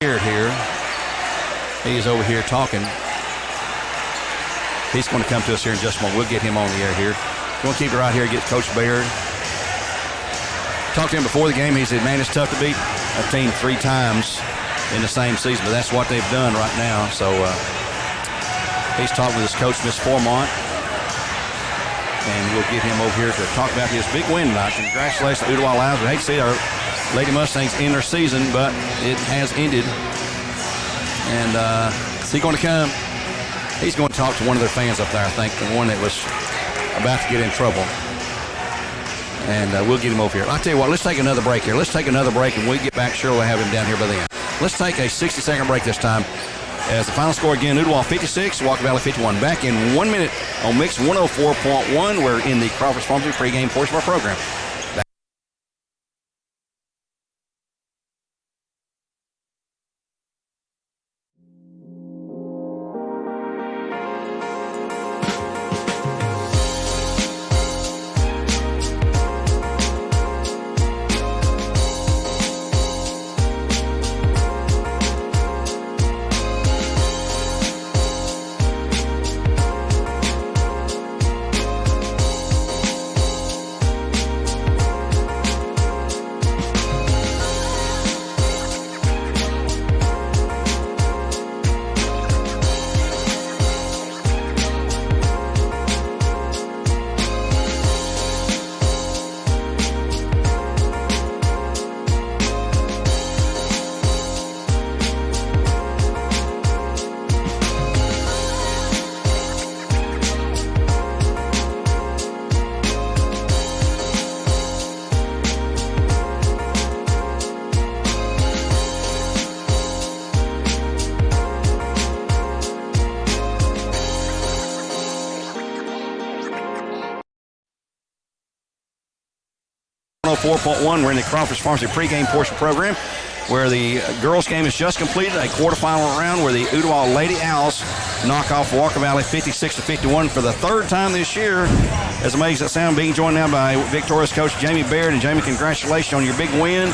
Here. He is over here talking. He's going to come to us here in just a moment. We'll get him on the air here. We're going to keep it right here, get Coach Baird. Talked to him before the game. He said, man, it's tough to beat a team 3 times in the same season, but that's what they've done right now. So he's talking with his coach, Miss Formont, and we'll get him over here to talk about his big win tonight. Congratulations to Ooltewah Lions. We hate to see our Lady Mustangs end their season, but it has ended. And is he going to come? He's going to talk to one of their fans up there, I think, the one that was about to get in trouble. And we'll get him over here. I'll tell you what, let's take another break here. Let's take another break, and when we get back, sure we'll have him down here by the end. Let's take a 60-second break this time. As the final score again, Ooltewah 56, Walker Valley 51. Back in 1 minute on Mix 104.1. We're in the Crawford's Pharmacy pregame portion of our program. 104.1. We're in the Crawford's Pharmacy pregame portion program where the girls game is just completed, a quarterfinal round where the Ooltewah Lady Owls knock off Walker Valley 56-51 for the 3rd time this year. As amazing as that sound, being joined now by victorious coach Jamie Baird. And Jamie, congratulations on your big win.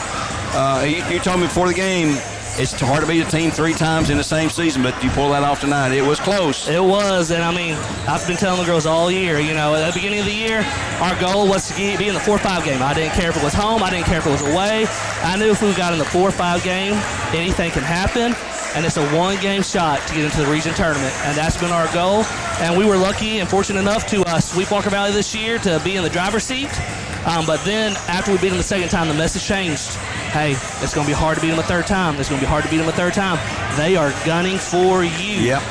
You told me before the game it's hard to beat a team 3 times in the same season, but you pulled that off tonight. It was close. It was, and I mean, I've been telling the girls all year, you know, at the beginning of the year, our goal was to be in the 4-5 game. I didn't care if it was home. I didn't care if it was away. I knew if we got in the 4-5 game, anything can happen, and it's a 1-game shot to get into the region tournament, and that's been our goal. And we were lucky and fortunate enough to sweep Walker Valley this year to be in the driver's seat. But then after we beat them the 2nd time, the message changed. Hey, it's going to be hard to beat them a 3rd time. It's going to be hard to beat them a 3rd time. They are gunning for you. Yep.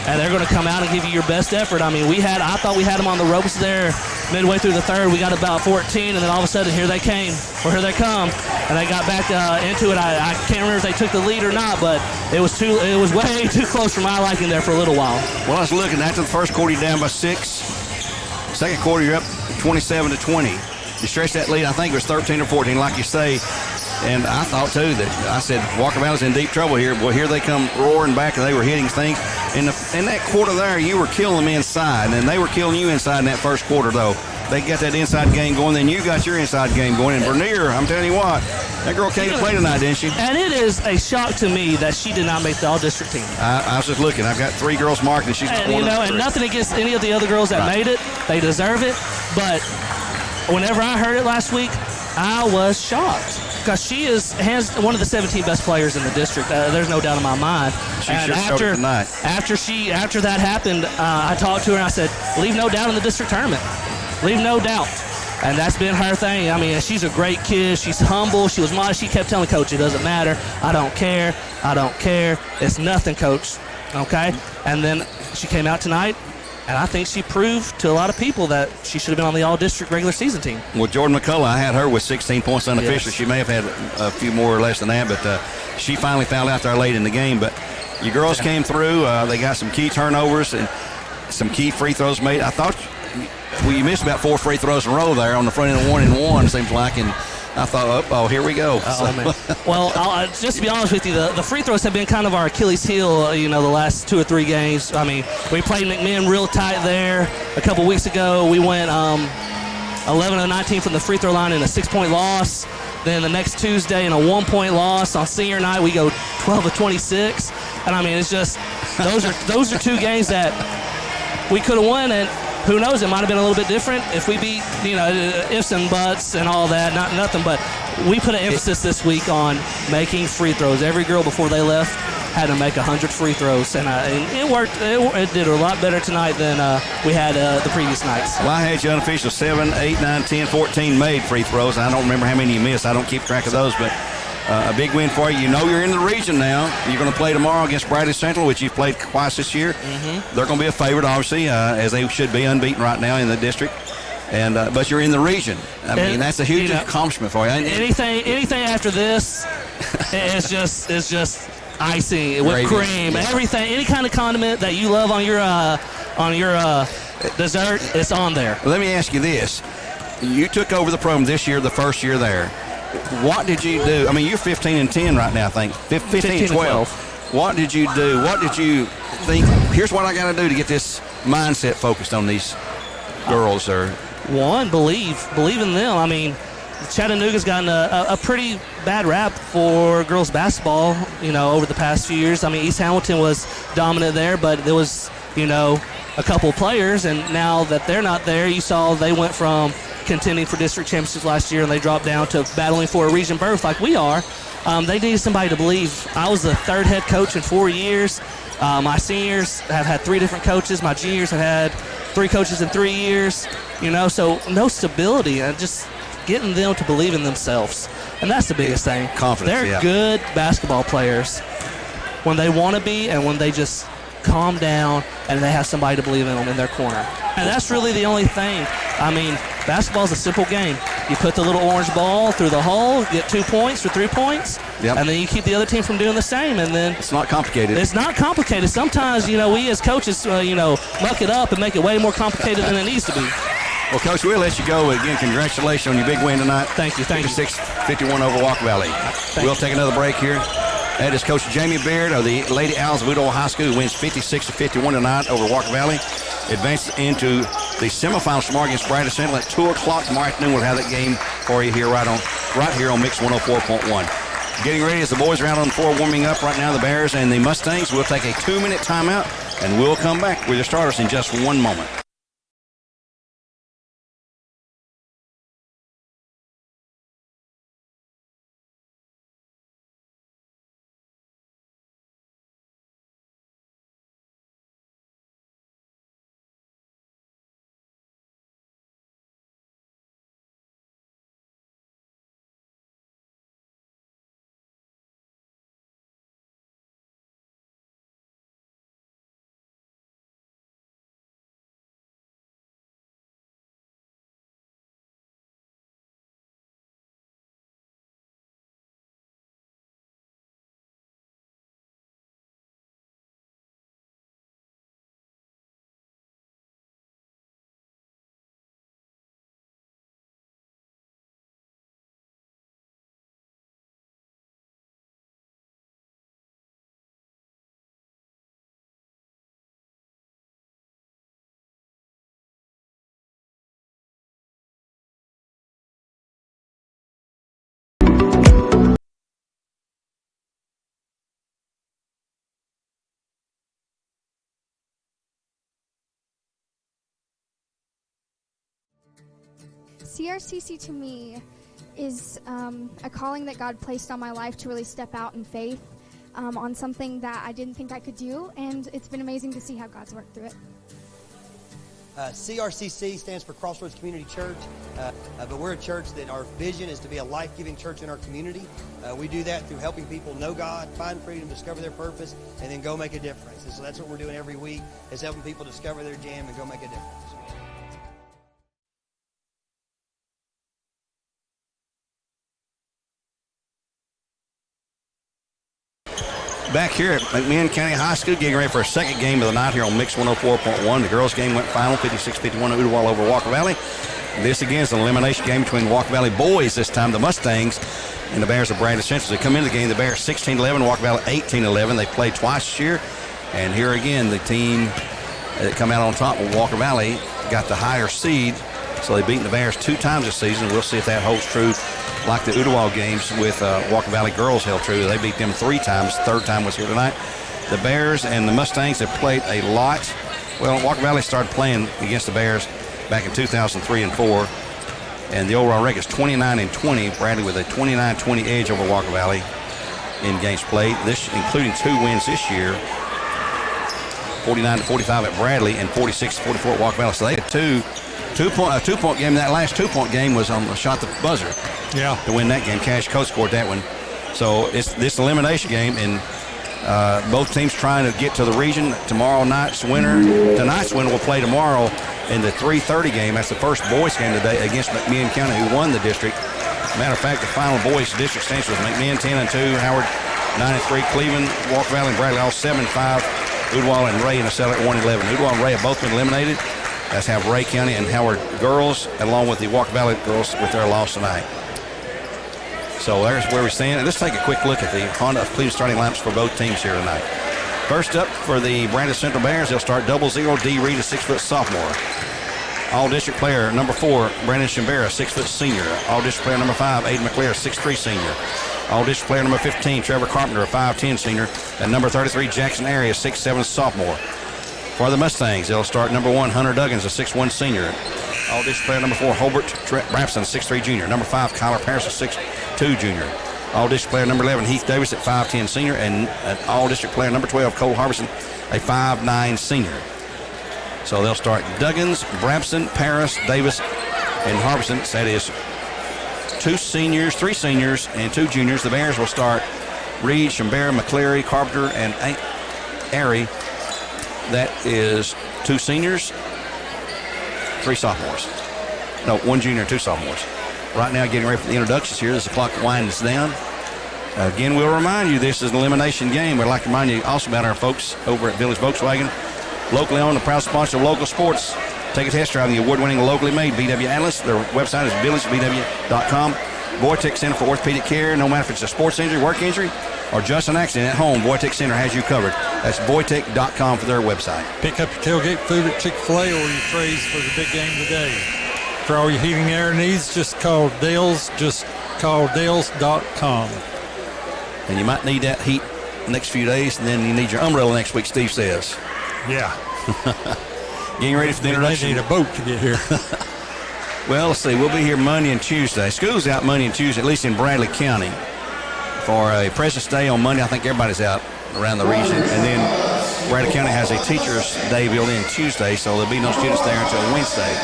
And they're going to come out and give you your best effort. I mean, I thought we had them on the ropes there midway through the 3rd. We got about 14, and then all of a sudden, here they came, or here they come. And they got back into it. I can't remember if they took the lead or not, but it was way too close for my liking there for a little while. Well, I was looking. After the first quarter, you're down by 6. Second quarter, you're up 27-20. You stretched that lead, I think it was 13 or 14, like you say. And I thought, too, that I said, Walker Valley's in deep trouble here. Well, here they come roaring back, and they were hitting things. In that quarter there, you were killing them inside, and they were killing you inside in that first quarter, though. They got that inside game going, then you got your inside game going. And Bernier, I'm telling you what, that girl came to play tonight, didn't she? And it is a shock to me that she did not make the all-district team. I was just looking. I've got 3 girls marked, and she's not one of the 3. And nothing against any of the other girls that made it. They deserve it. But whenever I heard it last week, I was shocked. Because she is one of the 17 best players in the district. There's no doubt in my mind. She sure showed it tonight. After that happened, I talked to her and I said, leave no doubt in the district tournament. Leave no doubt. And that's been her thing. I mean, she's a great kid. She's humble. She was modest. She kept telling Coach, it doesn't matter. I don't care. I don't care. It's nothing, Coach. Okay? And then she came out tonight. And I think she proved to a lot of people that she should have been on the all-district regular season team. Well, Jordan McCullough, I had her with 16 points unofficially. Yes. She may have had a few more or less than that, but she finally fouled out there late in the game. But your girls came through. They got some key turnovers and some key free throws made. I thought you missed about 4 free throws in a row there on the front end of 1-and-1, seems like, and I thought, oh, here we go. Man. Well, just to be honest with you, the free throws have been kind of our Achilles heel, the last 2 or 3 games. I mean, we played McMinn real tight there. A couple weeks ago, we went 11 of 19 from the free throw line in a 6-point loss. Then the next Tuesday in a 1-point loss. On senior night, we go 12 of 26. And I mean, it's just those are two games that we could have won, and who knows, it might have been a little bit different if we beat, ifs and buts and all that, nothing, but we put an emphasis this week on making free throws. Every girl before they left had to make 100 free throws, and it worked. It did a lot better tonight than we had the previous nights. Well, I had you unofficial 7, 8, 9, 10, 14 made free throws. I don't remember how many you missed. I don't keep track of those, but a big win for you. You know you're in the region now. You're going to play tomorrow against Bradley Central, which you've played twice this year. Mm-hmm. They're going to be a favorite, obviously, as they should be, unbeaten right now in the district. And but you're in the region. I mean, that's a huge accomplishment for you. Anything after this is just icing with cream. Yeah. Everything, any kind of condiment that you love on your dessert, it's on there. Let me ask you this: you took over the program this year, the first year there. What did you do? I mean, you're 15-10 right now, I think. 15-12. What did you do? What did you think? Here's what I got to do to get this mindset focused on these girls, sir. One, believe in them. I mean, Chattanooga's gotten a pretty bad rap for girls basketball, over the past few years. I mean, East Hamilton was dominant there, but there was, a couple of players, and now that they're not there, you saw they went from contending for district championships last year, and they dropped down to battling for a region berth like we are. They needed somebody to believe. I was the third head coach in 4 years. My seniors have had 3 different coaches. My juniors have had 3 coaches in 3 years. So no stability, and just getting them to believe in themselves. And that's the biggest thing. Confidence, They're good basketball players when they want to be, and when they just calm down and they have somebody to believe in them in their corner. And that's really the only thing. I mean, basketball is a simple game. You put the little orange ball through the hole, get 2 points for 3 points, and then you keep the other team from doing the same. And then it's not complicated. It's not complicated. Sometimes, we as coaches, muck it up and make it way more complicated than it needs to be. Well, Coach, we'll let you go. Again, congratulations on your big win tonight. Thank you. 56-51 over Walker Valley. We'll take another break here. That is Coach Jamie Baird of the Lady Owls of Udall High School, who wins 56-51 tonight over Walker Valley. Advances into the semifinals tomorrow against Bradley Central at 2 o'clock tomorrow afternoon. We'll have that game for you here right here on Mix 104.1. Getting ready as the boys are out on the floor warming up right now, the Bears and the Mustangs. We'll take a 2-minute timeout, and we'll come back with your starters in just one moment. CRCC to me is a calling that God placed on my life to really step out in faith on something that I didn't think I could do, and it's been amazing to see how God's worked through it. CRCC stands for Crossroads Community Church, but we're a church that our vision is to be a life-giving church in our community. We do that through helping people know God, find freedom, discover their purpose, and then go make a difference. And so that's what we're doing every week, is helping people discover their jam and go make a difference. Back here at McMinn County High School, getting ready for a second game of the night here on Mix 104.1. The girls' game went final, 56-51 Ooltewah over Walker Valley. This again is an elimination game between Walker Valley boys this time, the Mustangs, and the Bears of Bradley Central. They come into the game, the Bears 16-11, Walker Valley 18-11. They played twice this year, and here again the team that come out on top of Walker Valley got the higher seed, so they've beaten the Bears 2 times this season. We'll see if that holds true like the Ooltewah games with Walker Valley girls held true. They beat them 3 times. Third time was here tonight. The Bears and the Mustangs have played a lot. Well, Walker Valley started playing against the Bears back in 2003 and 4. And the overall record is 29-20. Bradley with a 29-20 edge over Walker Valley in games played. This including 2 wins this year. 49-45 at Bradley and 46-44 at Walker Valley. So they had a two-point game. That last 2-point game was on the shot the buzzer. Yeah. To win that game. Cash Coates scored that one. So it's this elimination game, and both teams trying to get to the region. Tonight's winner will play tomorrow in the 3:30 game. That's the first boys game today against McMinn County, who won the district. Matter of fact, the final boys district stands with McMinn 10-2, Howard 9-3, Cleveland, Walker Valley, and Bradley all 7-5. Ooltewah and Ray in the cell at 1-11. Ooltewah and Ray have both been eliminated, as have Ray County and Howard girls, along with the Walker Valley girls with their loss tonight. So there's where we stand. And let's take a quick look at the Honda of Cleveland starting lineups for both teams here tonight. First up for the Brandon Central Bears, they'll start 0-0. D. Reed, a 6-foot sophomore. All-district player number 4, Brandon Shimbera, 6-foot senior. All-district player number 5, Aiden McClare, 6'3" senior. All-district player number 15, Trevor Carpenter, a 5'10" senior. And number 33, Jackson Arias, 6'7" sophomore. For the Mustangs, they'll start number 1, Hunter Duggins, a 6'1" senior. All-district player number 4, Hobart Brapson, 6'3" junior. Number 5, Kyler Parrish, a 6'2" junior. All-district player number 11, Heath Davis, at 5'10" senior. And all-district player number 12, Cole Harbison, a 5'9" senior. So they'll start Duggins, Brapson, Parris, Davis, and Harbison. That is 3 seniors, and 2 juniors. The Bears will start Reed, Shimbera, McCleary, Carpenter, and Airy. That is 2 seniors, 3 sophomores. No, 1 junior and 2 sophomores. Right now, getting ready for the introductions here as the clock winds down. Again, we'll remind you this is an elimination game. We'd like to remind you also about our folks over at Village Volkswagen. Locally owned, the proud sponsor of local sports. Take a test drive of the award-winning locally made VW Atlas. Their website is villagevw.com. Vortex Center for Orthopedic Care. No matter if it's a sports injury, work injury, or just an accident at home, Vortex Center has you covered. That's Voitech.com for their website. Pick up your tailgate food at Chick-fil-A or your trays for the big game today. For all your heating and air needs, just call Dale's. Just call Dales.com. And you might need that heat the next few days, and then you need your umbrella next week, Steve says. Yeah. Getting ready for the introduction. They need a boat to get here. Well, let's see. We'll be here Monday and Tuesday. School's out Monday and Tuesday, at least in Bradley County, for a President's Day on Monday. I think everybody's out around the region. And then Bradley County has a Teacher's Day built in Tuesday, so there'll be no students there until Wednesday.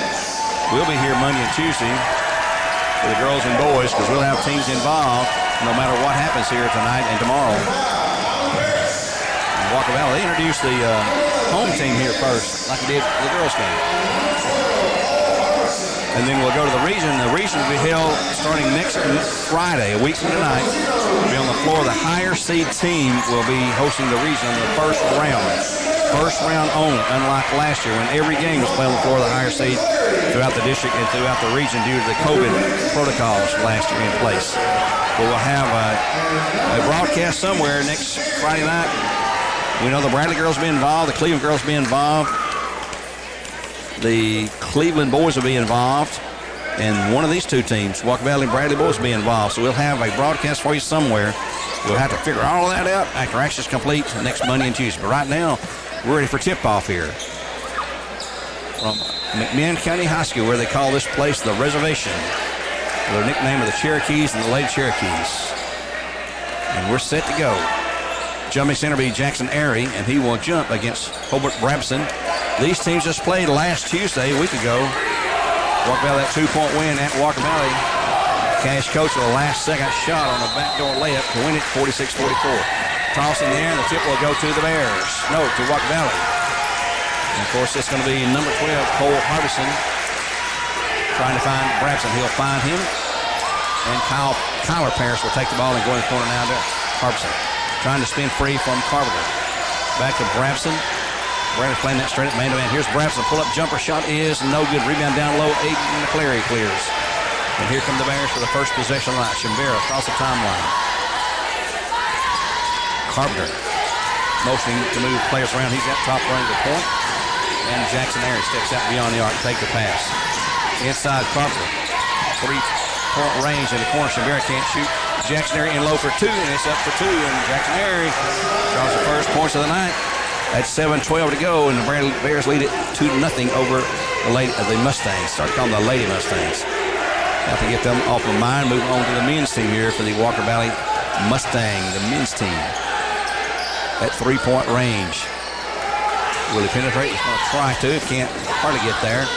We'll be here Monday and Tuesday for the girls and boys, because we'll have teams involved no matter what happens here tonight and tomorrow. And Walker Valley, they introduced the home team here first, like we did for the girls' game. And then we'll go to the region. The region will be held starting next Friday, a week from tonight. We'll be on the floor. The higher seed team will be hosting the region in the first round. First round only, unlike last year when every game was played on the floor of the higher seed throughout the district and throughout the region due to the COVID protocols last year in place. But we'll have a broadcast somewhere next Friday night. We know the Bradley girls will be involved, the Cleveland girls will be involved, the Cleveland boys will be involved, and one of these 2 teams, Walker Valley and Bradley boys, will be involved. So we'll have a broadcast for you somewhere. We'll have to figure all that out after action's complete next Monday and Tuesday. But right now, we're ready for tip-off here from McMinn County High School, where they call this place the Reservation, the nickname of the Cherokees and the Lady Cherokees. And we're set to go. Jumping center will be Jackson Airy, and he will jump against Hobart Brabson. These teams just played last Tuesday, a week ago. Walker Valley, that 2-point win at Walker Valley. Cash Coates with a last-second shot on a backdoor layup to win it 46-44. Toss in the air, and the tip will go to the Bears. No, to Walker Valley. And, of course, it's going to be number 12, Cole Harbison, trying to find Brabson. He'll find him. And Kyler Parrish will take the ball and go in the corner now to Harbison. Trying to spin free from Carpenter. Back to Brabson. Brandon's playing that straight up man-to-man. Here's Brabson. Pull-up jumper shot is no good. Rebound down low. Aiden McCleary clears. And here come the Bears for the first possession line. Shimbera across the timeline. Carpenter motioning to move players around. He's at top running the point. And Jackson Ayers steps out beyond the arc to take the pass. Inside Carpenter. 3 3-point range in the corner. Shambera can't shoot. Jackson Airy in low for 2, and it's up for 2. And Jackson Airy draws the first points of the night. At 7:12 to go, and the Bears lead it 2-0 over the Mustangs. Start calling them the Lady Mustangs. Have to get them off of mine. Move on to the men's team here for the Walker Valley Mustang, the men's team. At 3-point range. Will he penetrate? He's going to try to. Can't hardly get there.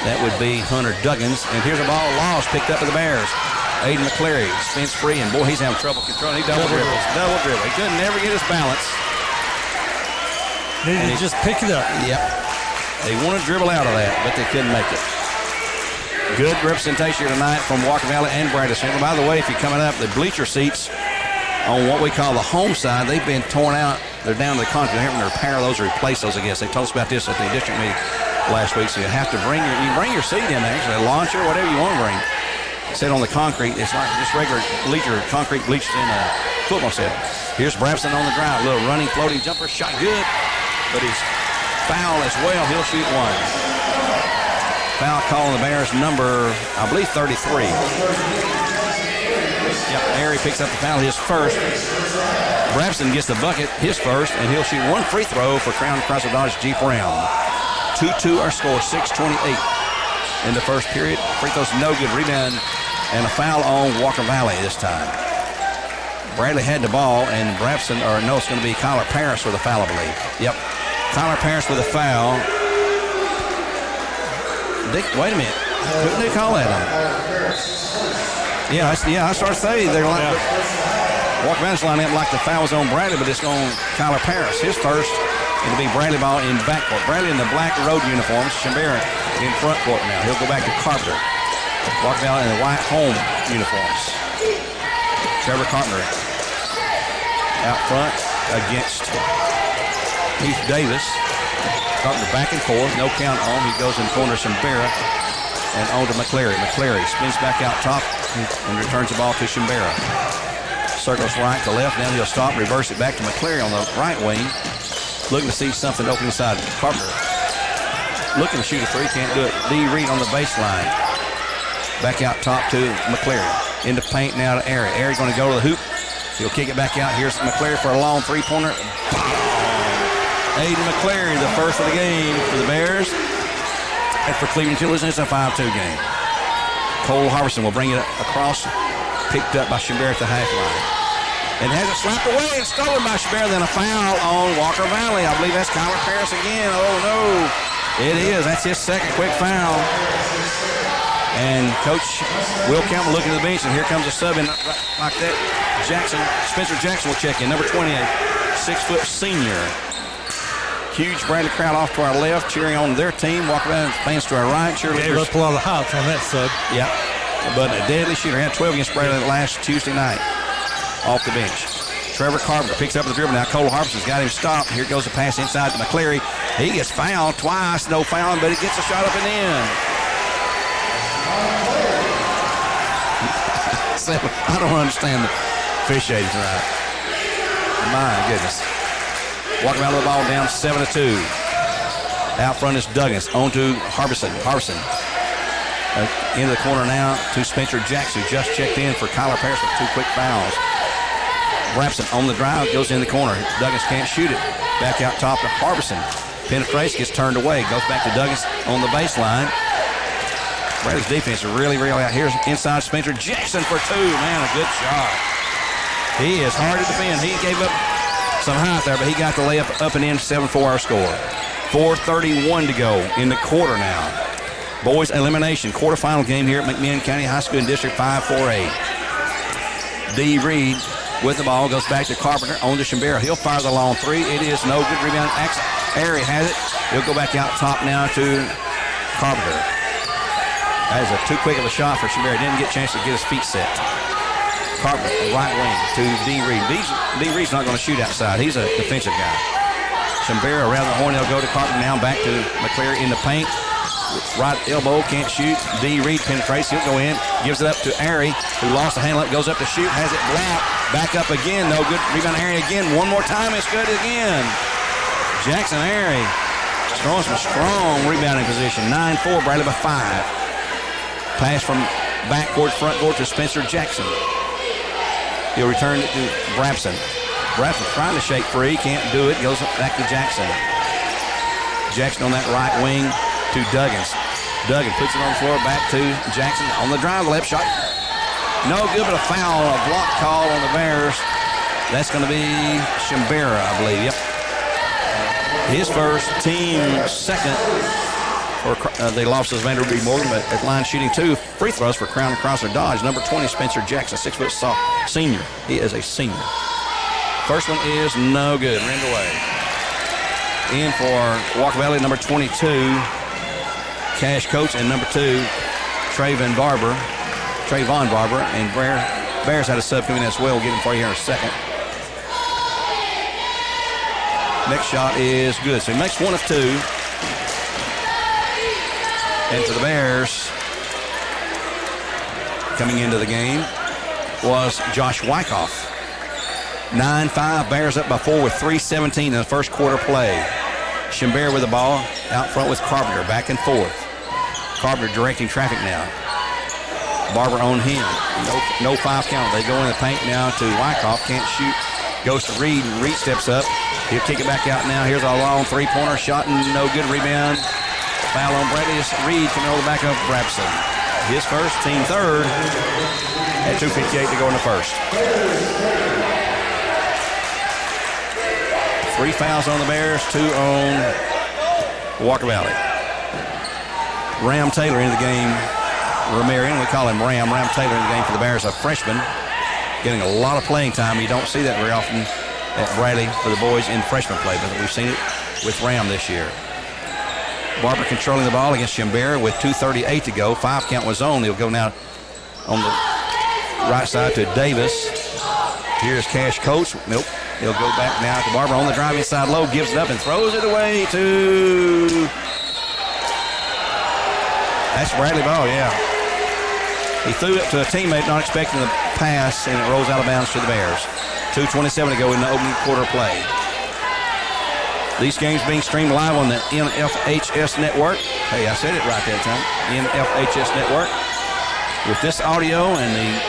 That would be Hunter Duggins. And here's a ball lost, picked up by the Bears. Aiden McCleary spins free, and boy, he's having trouble controlling. He double dribbles. He couldn't never get his balance. Needed to just pick it up. Yep. They want to dribble out of that, but they couldn't make it. Good representation here tonight from Walker Valley and Bradley Central. By the way, if you're coming up, the bleacher seats on what we call the home side, they've been torn out. They're down to the concrete. They're having to repair those or replace those, I guess. They told us about this at the district meeting last week. So you have to bring your seat in there, actually, a launcher, whatever you want to bring. Sit on the concrete. It's like just regular concrete bleachers in a football set. Here's Brabson on the drive. A little running, floating jumper. Shot good, but he's foul as well. He'll shoot one. Foul call on the Bears, number, I believe, 33. Yep, Airy picks up the foul, his first. Brabson gets the bucket, his first, and he'll shoot one free throw for Crown Chrysler Dodge Jeep Brown. 2-2 our score, 6:28 in the first period. Free throw's no good. Rebound and a foul on Walker Valley this time. Bradley had the ball, and Brabson, or no, it's going to be Kyler Parris with a foul, I believe. Yep, Kyler Parris with a foul. Wait a minute. Couldn't they call that on? Yeah, I started saying they're like Walker Valley's lining up like the foul was on Bradley, but it's on Kyler Parris. His first. It'll be Bradley ball in backcourt. Bradley in the black road uniforms. Shambera in front court now. He'll go back to Carpenter. Walker Valley in the white home uniforms. Trevor Carpenter out front against Heath Davis. Carpenter back and forth, no count on. He goes in the corner of Shambera and on to McCleary. McCleary spins back out top and returns the ball to Shambera. Circles right to left. Now he'll stop, reverse it back to McCleary on the right wing. Looking to see something open inside. Carpenter looking to shoot a three, can't do it. D. Reed on the baseline. Back out top to McCleary. Into paint now to Airy. Airy's going to go to the hoop. He'll kick it back out. Here's McCleary for a long three-pointer. Aiden McCleary, the first of the game for the Bears. And for Cleveland Children's, it's a 5-2 game. Cole Harbison will bring it across. Picked up by Shambera at the half line. And has it slapped away and stolen by Shambera. Then a foul on Walker Valley. I believe that's Kyler Parris again. Oh, no. It is. That's his second quick foul. And Coach Will Campbell looking at the bench, and here comes a sub in like that. Spencer Jackson will check in. Number 28, 6-foot senior. Huge Bradley crowd off to our left, cheering on their team. Walker Valley fans to our right. Gave up a lot of hops on that sub. Yeah, but a deadly shooter. Had 12 against Bradley last Tuesday night. Off the bench. Trevor Carpenter picks up the dribble. Now Cole Harbison's got him stopped. Here goes the pass inside to McCleary. He gets fouled twice. No fouling, but he gets a shot up and in. I don't understand the officiating tonight. My goodness. Walking around the ball down 7-2. Out front is Duggins. On to Harbison. Into the corner now to Spencer Jackson, who just checked in for Kyler Parris with 2 quick fouls. Brabson on the drive, goes in the corner. Duggins can't shoot it. Back out top to Harbison. Penetrates, gets turned away. Goes back to Duggins on the baseline. Bradley's defense is really out. Here's inside Spencer Jackson for 2. Man, a good shot. He is hard to defend. He gave up some height there, but he got the layup up and in. 7-4 our score. 4:31 to go in the quarter now. Boys elimination quarterfinal game here at McMinn County High School in District 5-4A. D. Reed with the ball goes back to Carpenter on to Shambera. He'll fire the long 3. It is no good. Rebound. Airy has it. He'll go back out top now to Carpenter. That is too quick of a shot for Shambera. Didn't get a chance to get his feet set. Carpenter, right wing to D. Reed. D. Reed's not going to shoot outside. He's a defensive guy. Shambera around the horn. They'll go to Carpenter now. Back to McCleary in the paint. Right elbow, can't shoot. D. Reed penetrates. He'll go in. Gives it up to Airy, who lost the handle up. Goes up to shoot. Has it blocked. Back up again. No good. Rebound Airy again. One more time. It's good again. Jackson Airy throwing some strong rebounding position. 9-4. Bradley by 5. Pass from backcourt, front court to Spencer Jackson. He'll return it to Brabson. Brabson trying to shake free, can't do it, goes back to Jackson. Jackson on that right wing to Duggins. Duggan puts it on the floor, back to Jackson on the drive, left shot. No good, but a foul, a block call on the Bears. That's going to be Shimbera, I believe, yep. His first, team second. They lost to Vanderbilt Morgan, but at line shooting 2 free throws for Crown and Crosser Dodge. Number 20, Spencer Jackson, 6 foot senior. He is a senior. First one is no good. Rend away. In for Walker Valley, number 22, Cash Coates, and number 2, Trayvon Barber. And Bears had a sub coming in as well. We'll get him for you here in a second. Next shot is good. So he makes 1 of 2. And for the Bears, coming into the game, was Josh Wyckoff. 9-5, Bears up by 4 with 3:17 in the first quarter play. Shimbera with the ball, out front with Carpenter, back and forth. Carpenter directing traffic now. Barber on him. No 5 count. They go in the paint now to Wyckoff, can't shoot. Goes to Reed, and Reed steps up. He'll kick it back out now. Here's a long 3-pointer shot, and no good. Rebound. Foul on Bradley. Reed coming over the back of Brabson. His first, team third, at 2:58 to go in the first. 3 fouls on the Bears, 2 on Walker Valley. Ram Taylor in the game. Ramarian, we call him Ram. Ram Taylor in the game for the Bears, a freshman, getting a lot of playing time. You don't see that very often at Bradley for the boys in freshman play, but we've seen it with Ram this year. Barber controlling the ball against Shimbera with 2:38 to go. 5 count was on. He'll go now on the right side to Davis. Here's Cash Coates. Nope. He'll go back now to Barber on the drive inside low, gives it up and throws it away to... That's Bradley Ball, yeah. He threw it to a teammate, not expecting the pass, and it rolls out of bounds to the Bears. 2:27 to go in the opening quarter play. These games being streamed live on the NFHS network. Hey, I said it right that time. NFHS network. With this audio and the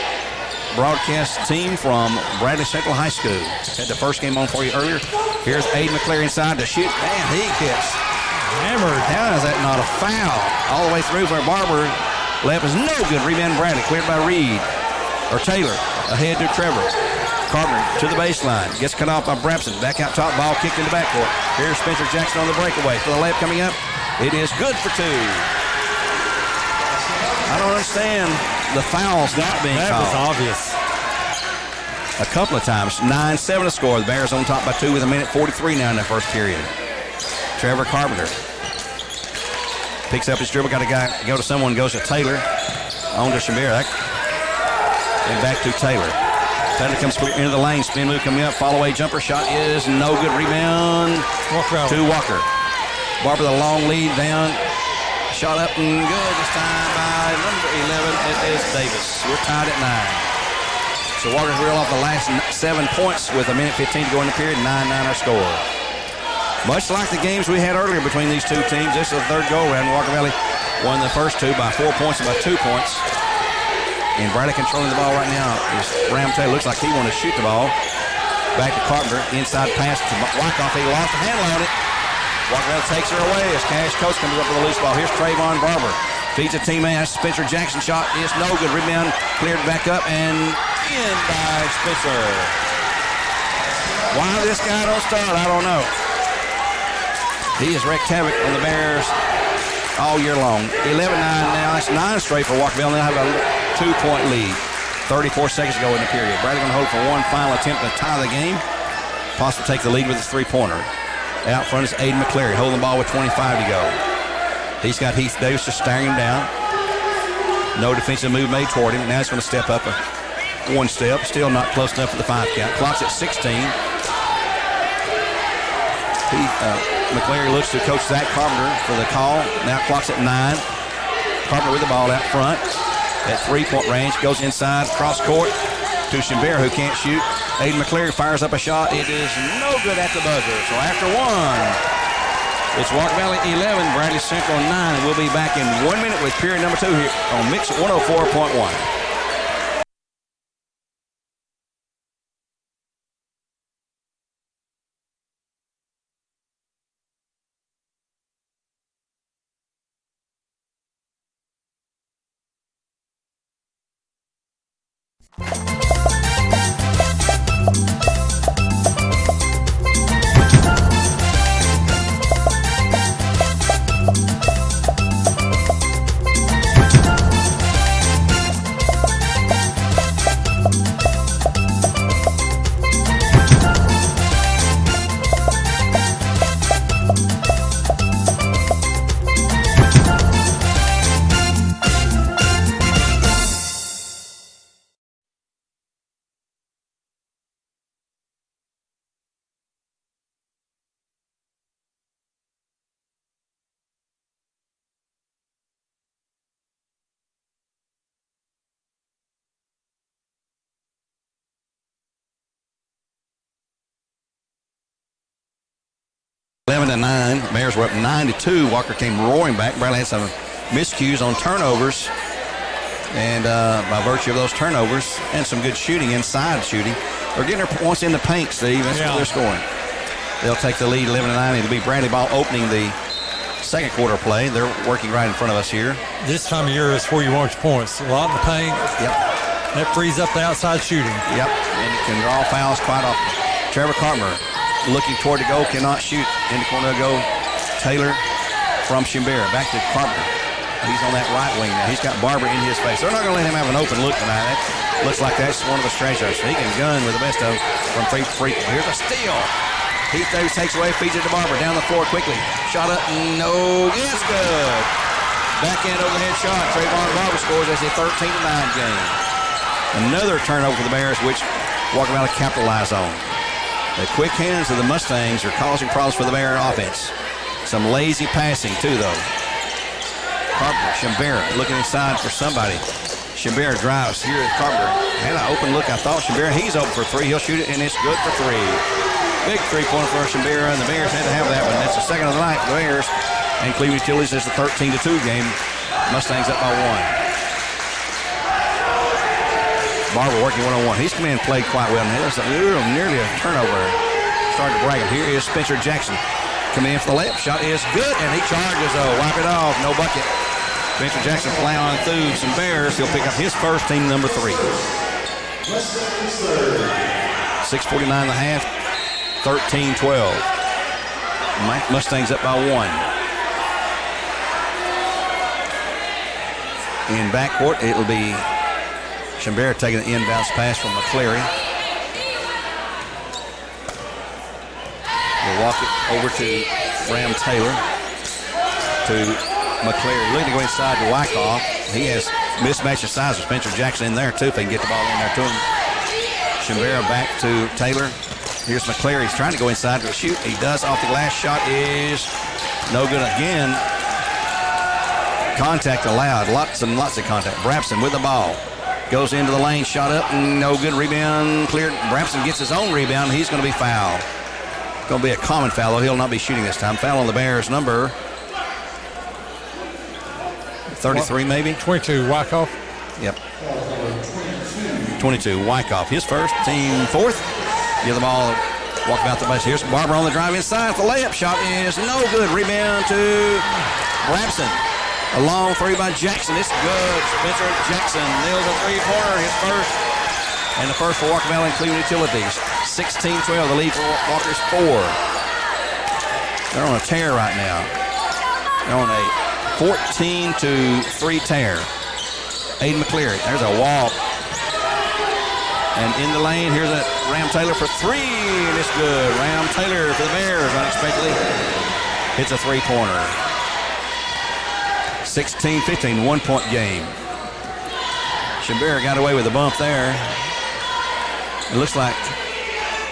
broadcast team from Bradley Central High School. Had the first game on for you earlier. Here's Aiden McCleary inside to shoot. Man, he gets hammered. How is that not a foul? All the way through where Barber left is no good. Rebound Bradley. Cleared by Reed. Or Taylor. Ahead to Trevor. Carpenter to the baseline. Gets cut off by Brabson. Back out top. Ball kicked in the backcourt. Here's Spencer Jackson on the breakaway. For the layup coming up. It is good for 2. I don't understand the fouls not being called. That was obvious. A couple of times. 9-7 to score. The Bears on top by 2 with 1:43 now in the first period. Trevor Carpenter picks up his dribble. Got a guy go to someone. Goes to Taylor. On to Shimbera. And back to Taylor. Taylor comes into the lane. Spin move coming up. Fall away jumper shot is no good. Rebound to Walker. Barber the long lead down. Shot up and good this time by number 11. It is Davis. We're tied at 9. So Walker's reel off the last 7 points with 1:15 to go in the period. 9-9 our score. Much like the games we had earlier between these two teams, this is the third go-around. Walker Valley won the first 2 by 4 points and by 2 points. And Bradley controlling the ball right now is Ram Taylor. Looks like he wanted to shoot the ball. Back to Carpenter. Inside pass to Wyckoff. He lost the handle on it. Walker Valley takes her away as Cash Coates comes up with a loose ball. Here's Trayvon Barber. Feeds a teammate. Spencer Jackson shot is no good. Rebound cleared back up and in by Spencer. Why this guy don't start, I don't know. He has wreaked havoc on the Bears all year long. 11-9 now. That's 9 straight for Walker Valley. They have a 2-point lead. 34 seconds to go in the period. Bradley going to hold for one final attempt to tie the game. Possibly take the lead with a 3-pointer. Out front is Aiden McCleary holding the ball with 25 to go. He's got Heath Davis just staring him down. No defensive move made toward him. Now he's going to step up 1 step. Still not close enough for the 5 count. Clock's at 16. McCleary looks to Coach Zach Carpenter for the call. Now clock's at 9. Carpenter with the ball out front. At 3-point range. Goes inside. Cross court to Shimbera, who can't shoot. Aiden McCleary fires up a shot. It is no good at the buzzer. So after 1, It's Walker Valley 11, Bradley Central 9, and we'll be back in 1 minute with period number 2 here on Mix 104.1. To 9, Bears were up 9-2. Walker came roaring back. Bradley had some miscues on turnovers, and by virtue of those turnovers and some good shooting, inside shooting, they're getting their points in the paint, Steve. That's what they're scoring. They'll take the lead 11-9. It'll be Bradley ball opening the second quarter play. They're working right in front of us here. This time of year is where you want your points. A lot in the paint. Yep. That frees up the outside shooting. Yep. And it can draw fouls quite often. Trevor Carpenter looking toward the goal, cannot shoot. In the corner go Taylor from Shimbera. Back to Carpenter. He's on that right wing now. He's got Barber in his face. They're not going to let him have an open look tonight. That looks like that's one of the strategies. He can gun with the best of them from free. Here's a steal. Heath Davis takes away, feeds it to Barber. Down the floor quickly. Shot up. No. It's good. Backhand overhead shot. Trayvon Barber scores as a 13-9 game. Another turnover for the Bears, which Walker Valley capitalized on. The quick hands of the Mustangs are causing problems for the Bear offense. Some lazy passing, too, though. Carpenter, Shimbera looking inside for somebody. Shimbera drives here at Carpenter. Had an open look, I thought. Shimbera, he's open for three. He'll shoot it, and it's good for three. Big three-pointer for Shimbera, and the Bears had to have that one. That's the second of the night for the Bears. And Cleveland Utilities is the 13-2 game. Mustangs up by 1. Barber working one-on-one. He's come in and played quite well. There's nearly a turnover. Starting to brag him. Here is Spencer Jackson. Coming in for the layup. Shot is good, and he charges, though. Wipe it off. No bucket. Spencer Jackson plowing through some Bears. He'll pick up his first, team number 3. 6:49 and a half. 13-12. Mustangs up by 1. In backcourt, it'll be Shimbera taking the inbounds pass from McCleary. We'll walk it over to Ram Taylor. To McCleary. Looking to go inside to Wyckoff. He has mismatched the size of Spencer Jackson in there, too, if they can get the ball in there to him. Shimbera back to Taylor. Here's McCleary. He's trying to go inside to shoot. He does off the glass. Shot is no good again. Contact allowed. Lots and lots of contact. Brapson with the ball. Goes into the lane, shot up, no good. Rebound cleared. Brapson gets his own rebound. He's going to be fouled. Going to be a common foul, though. He'll not be shooting this time. Foul on the Bears, number 33, maybe? 22, Wyckoff. Yep. 22, Wyckoff. His first, team 4th. Give the ball, walk about the base. Here's Barber on the drive inside. The layup shot is no good. Rebound to Brapson. A long three by Jackson. It's good. Spencer Jackson nails a three-pointer, his first. And the first for Walker Valley and Cleveland Utilities. 16-12, the lead for Walker's 4. They're on a tear right now. They're on a 14-3 tear. Aiden McCleary, there's a walk. And in the lane, here's a Ram Taylor for 3, and it's good. Ram Taylor for the Bears, unexpectedly. Hits a three-pointer. 16-15, 1-point game. Shimbera got away with a bump there. It looks like,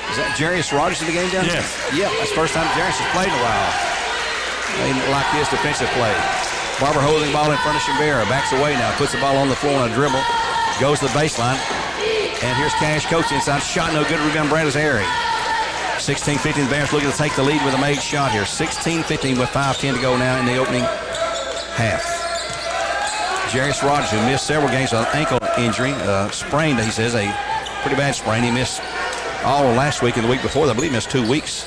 is that Jarius Rogers in the game down there? Yes. Yep, that's the first time Jarius has played in a while. They like his defensive play. Barber holding the ball in front of Shimbera. Backs away now, puts the ball on the floor on a dribble. Goes to the baseline. And here's Cash Coach inside. Shot no good. Rebound Bradley's Airy. 16-15, the Bears looking to take the lead with a made shot here. 16-15 with 5:10 to go now in the opening half. Jarius Rogers, who missed several games with an ankle injury, sprained, he says, a pretty bad sprain. He missed all last week and the week before. I believe he missed 2 weeks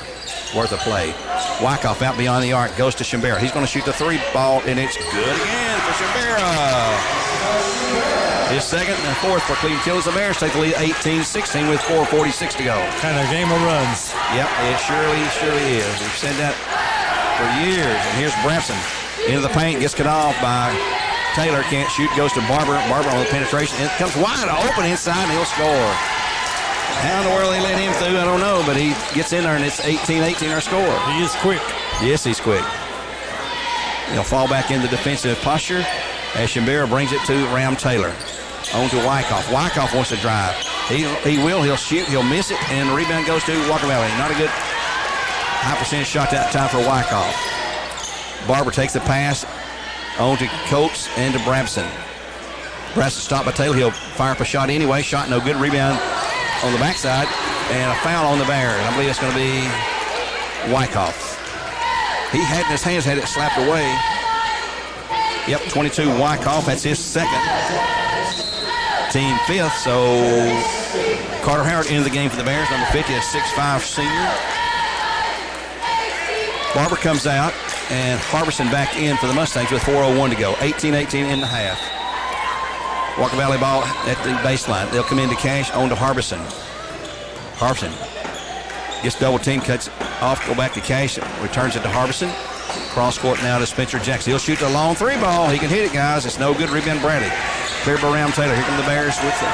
worth of play. Wyckoff out beyond the arc, goes to Shimbera. He's going to shoot the 3 ball, and it's good again for Shimbera. His second and fourth for Cleveland Killers. The Bears take the lead 18-16 with 4:46 to go. Kind of game of runs. Yep, it surely is. We've said that for years. And here's Brapson into the paint, gets cut off by Taylor. Can't shoot, goes to Barber. Barber on the penetration. It comes wide open inside, and he'll score. How in the world they let him through, I don't know, but he gets in there, and it's 18-18 our score. He is quick. Yes, he's quick. He'll fall back into defensive posture as Shimbera brings it to Ram Taylor. On to Wyckoff. Wyckoff wants to drive. He will. He'll shoot. He'll miss it, and the rebound goes to Walker Valley. Not a good high percentage shot that time for Wyckoff. Barber takes the pass on to Coates and to Brabson. Brabson stopped by Taylor. He'll fire up a shot anyway. Shot no good. Rebound on the backside, and a foul on the Bears. I believe it's going to be Wyckoff. He had in his hands, had it slapped away. Yep, 22 Wyckoff. That's his second. Team fifth, so Carter Howard into the game for the Bears, number 50, a 6'5 senior. Barber comes out, and Harbison back in for the Mustangs with 4:01 to go. 18-18 in the half. Walker Valley ball at the baseline. They'll come into Cash, on to Harbison. Harbison gets double team, cuts off, go back to Cash, returns it to Harbison. Cross court now to Spencer Jackson. He'll shoot the long 3 ball. He can hit it, guys. It's no good. Rebound Bradley. Cleared by Ram Taylor. Here come the Bears with it.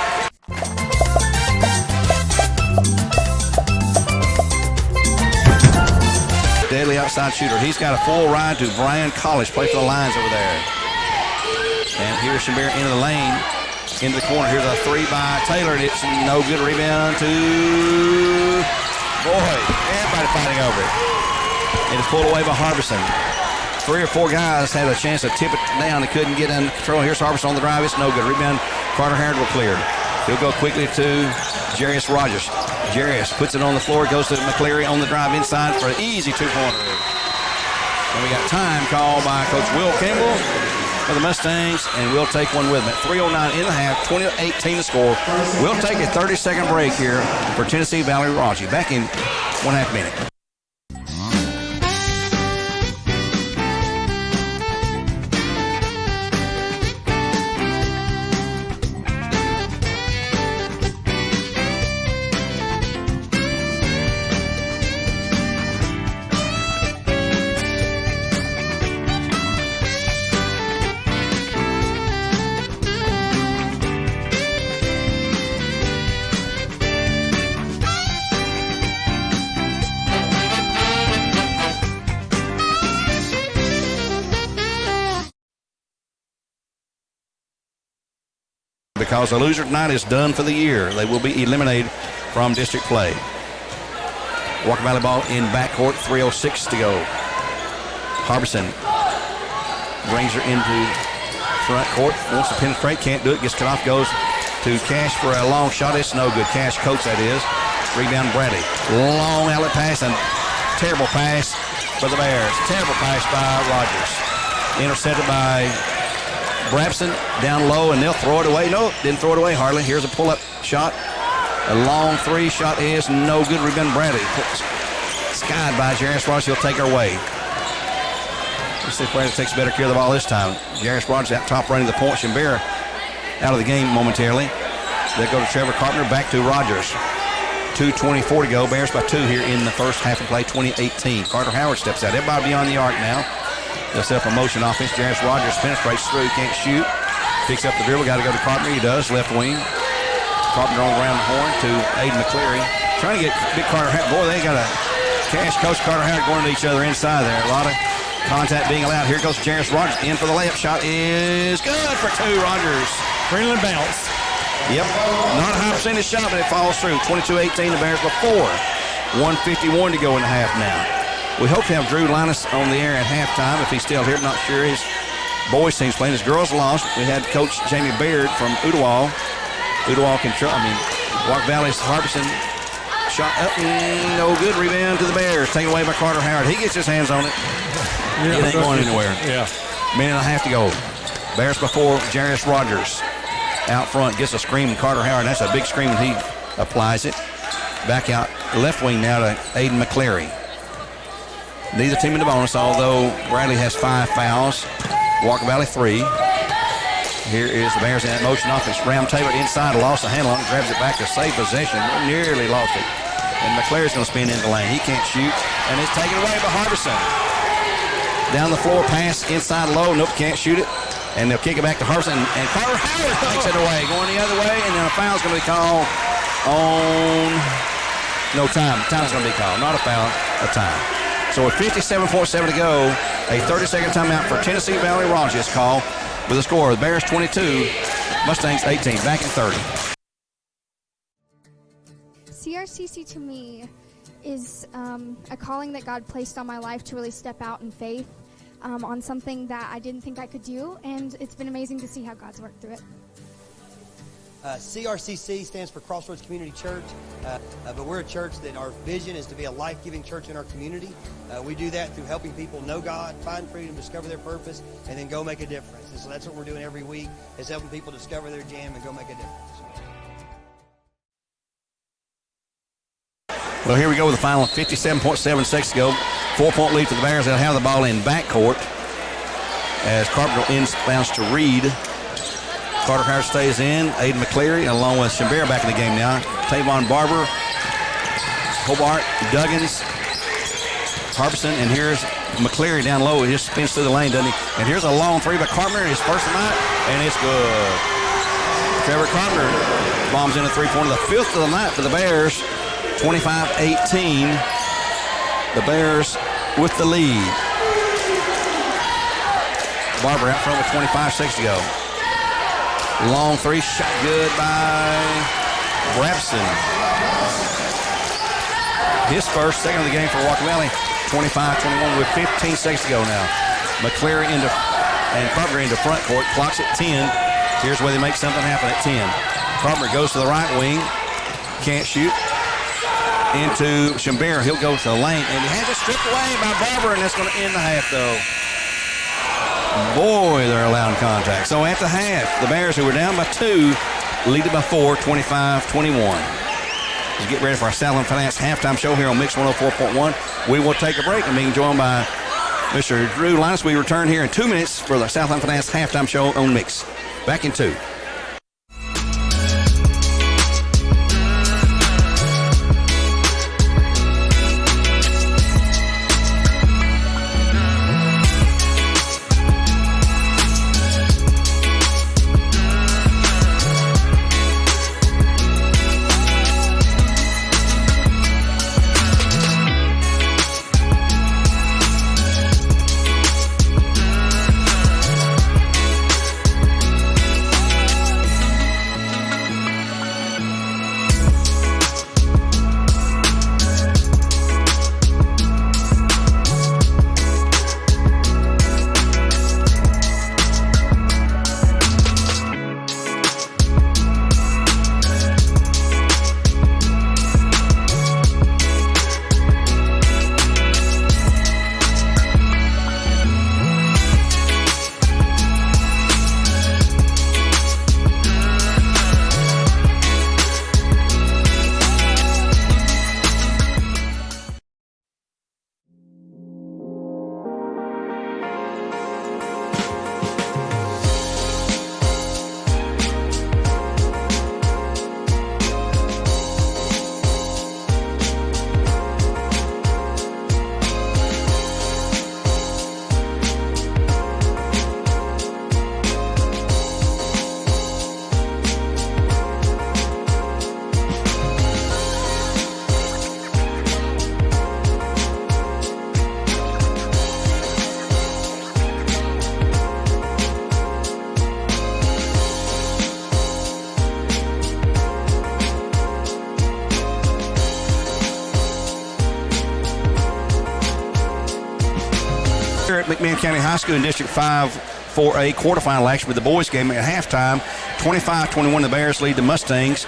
Deadly outside shooter. He's got a full ride to Bryan College. Play for the Lions over there. And here's Shimbera into the lane, into the corner. Here's a 3 by Taylor. And it's no good. Rebound to Boyd. Everybody fighting over it. It is pulled away by Harbison. 3 or 4 guys had a chance to tip it down. They couldn't get in control. Here's Harbison on the drive. It's no good. Rebound. Carter Howard will clear. He'll go quickly to Jarius Rogers. Jarius puts it on the floor. Goes to McCleary on the drive inside for an easy 2-pointer. And we got time called by Coach Will Campbell for the Mustangs, and we'll take one with them at 3:09 in the half, 20-18 to score. We'll take a 30-second break here for Tennessee Valley Raji. Back in 1.5 minutes. Because the loser tonight is done for the year. They will be eliminated from district play. Walker Valley ball in backcourt, 3:06 to go. Harbison brings her into front court, wants to penetrate, can't do it, gets cut off, goes to Cash for a long shot. It's no good. Cash Coates, that is. Rebound Bradley. Long outlet pass and terrible pass for the Bears. Terrible pass by Rogers. Intercepted by Brabson down low, and they'll throw it away. No, didn't throw it away hardly. Here's a pull-up shot. A long 3 shot is no good. Rebound Bradley. Skied by Jarius Rogers. He'll take her away. Let's see if Bradley takes better care of the ball this time. Jarius Rogers out top running the point. Shimbera out of the game momentarily. They go to Trevor Carpenter. Back to Rogers. 2:24 to go. Bears by 2 here in the first half of play, 20-18. Carter Howard steps out. Everybody beyond the arc now. They'll set up a motion offense. Jarius Rogers penetrates through, can't shoot. Picks up the dribble, got to go to Carpenter. He does, left wing. Carpenter on around the horn to Aiden McCleary. Trying to get big Carter Howard. Boy, they got a Cash Coach Carter Howard going to each other inside there. A lot of contact being allowed. Here goes Jarius Rogers in for the layup. Shot is good for 2. Rogers. Greenland bounce. Yep. Not a high percentage shot, but it falls through. 22-18, the Bears before. 1:51 to go in the half now. We hope to have Drew Linus on the air at halftime if he's still here. I'm not sure. His boys team's playing. His girls lost. We had Coach Jamie Baird from Ooltewah. Ooltewah Walker Valley's Harbison shot up, no good. Rebound to the Bears, taken away by Carter Howard. He gets his hands on it. It ain't going anywhere. Yeah. Minute and a half to go. Bears before Jarius Rogers out front gets a screen from Carter Howard. That's a big screen when he applies it. Back out left wing now to Aiden McCleary. Neither team in the bonus, although Bradley has 5 fouls. Walker Valley 3. Here is the Bears in that motion offense. Ram Taylor inside, lost the handle on it, grabs it back to save possession. Nearly lost it. And McCleary's going to spin into the lane. He can't shoot, and it's taken away by Harbison. Down the floor, pass inside low. Nope, can't shoot it. And they'll kick it back to Harbison, and Carter Howard takes it away, going the other way, and then a foul's going to be called on no time. Time's going to be called, not a foul, a time. So with 57.7 to go, a 30-second timeout for Tennessee Valley Rogers call. With a score of the Bears 22, Mustangs 18, back in 30. CRCC to me is a calling that God placed on my life to really step out in faith on something that I didn't think I could do, and it's been amazing to see how God's worked through it. CRCC stands for Crossroads Community Church, but we're a church that our vision is to be a life-giving church in our community. We do that through helping people know God, find freedom, discover their purpose, and then go make a difference. And so that's what we're doing every week, is helping people discover their jam and go make a difference. Well, here we go with the final 57.7 seconds to go. 4-point lead for the Bears. They'll have the ball in backcourt as Carpenter inbounds to Reed. Carter Howard stays in. Aiden McCleary, along with Shambera back in the game now. Tavon Barber, Hobart, Duggins, Harbison, and here's McCleary down low. He just spins through the lane, doesn't he? And here's a long three by Carpenter, his first of the night, and it's good. Trevor Carpenter bombs in a three-pointer, the 5th of the night for the Bears. 25-18. The Bears with the lead. Barber out front with 25 seconds to go. Long three, shot good by Brabson. His first, second of the game for Walker Valley. 25-21 with 15 seconds to go now. McCleary and Carpenter into front court. Clock's at 10. Here's where they make something happen at 10. Carpenter goes to the right wing. Can't shoot. Into Shambera. He'll go to the lane. And he has it stripped away by Barber, and that's going to end the half, though. Boy, they're allowing contact. So at the half, the Bears, who were down by 2, lead it by 4, 25-21. Let's get ready for our Southland Finance halftime show here on Mix 104.1. We will take a break and being joined by Mr. Drew Linus. We return here in 2 minutes for the Southland Finance halftime show on Mix. Back in 2. Here at McMahon County High School in District 5 for a quarterfinal action with the boys game at halftime. 25-21, the Bears lead the Mustangs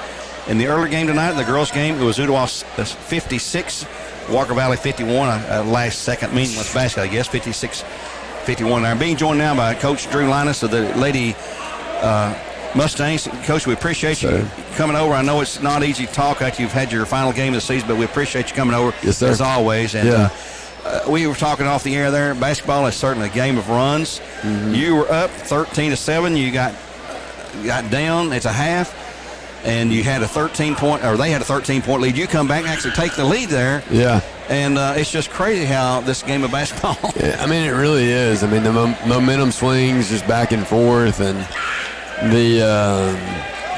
In the early game tonight, the girls' game, it was Ottawa 56, Walker Valley 51. Last second meaningless basket, I guess, 56-51. I'm being joined now by Coach Drew Linus of the Lady Mustangs. Coach, we appreciate you coming over. I know it's not easy to talk after you've had your final game of the season, but we appreciate you coming over, as always. And we were talking off the air there. Basketball is certainly a game of runs. Mm-hmm. You were up 13-7. You got down. It's a half. And you had a 13-point, or they had a 13-point lead. You come back and actually take the lead there. Yeah. And it's just crazy how this game of basketball. Yeah, I mean, it really is. I mean, the momentum swings just back and forth, and the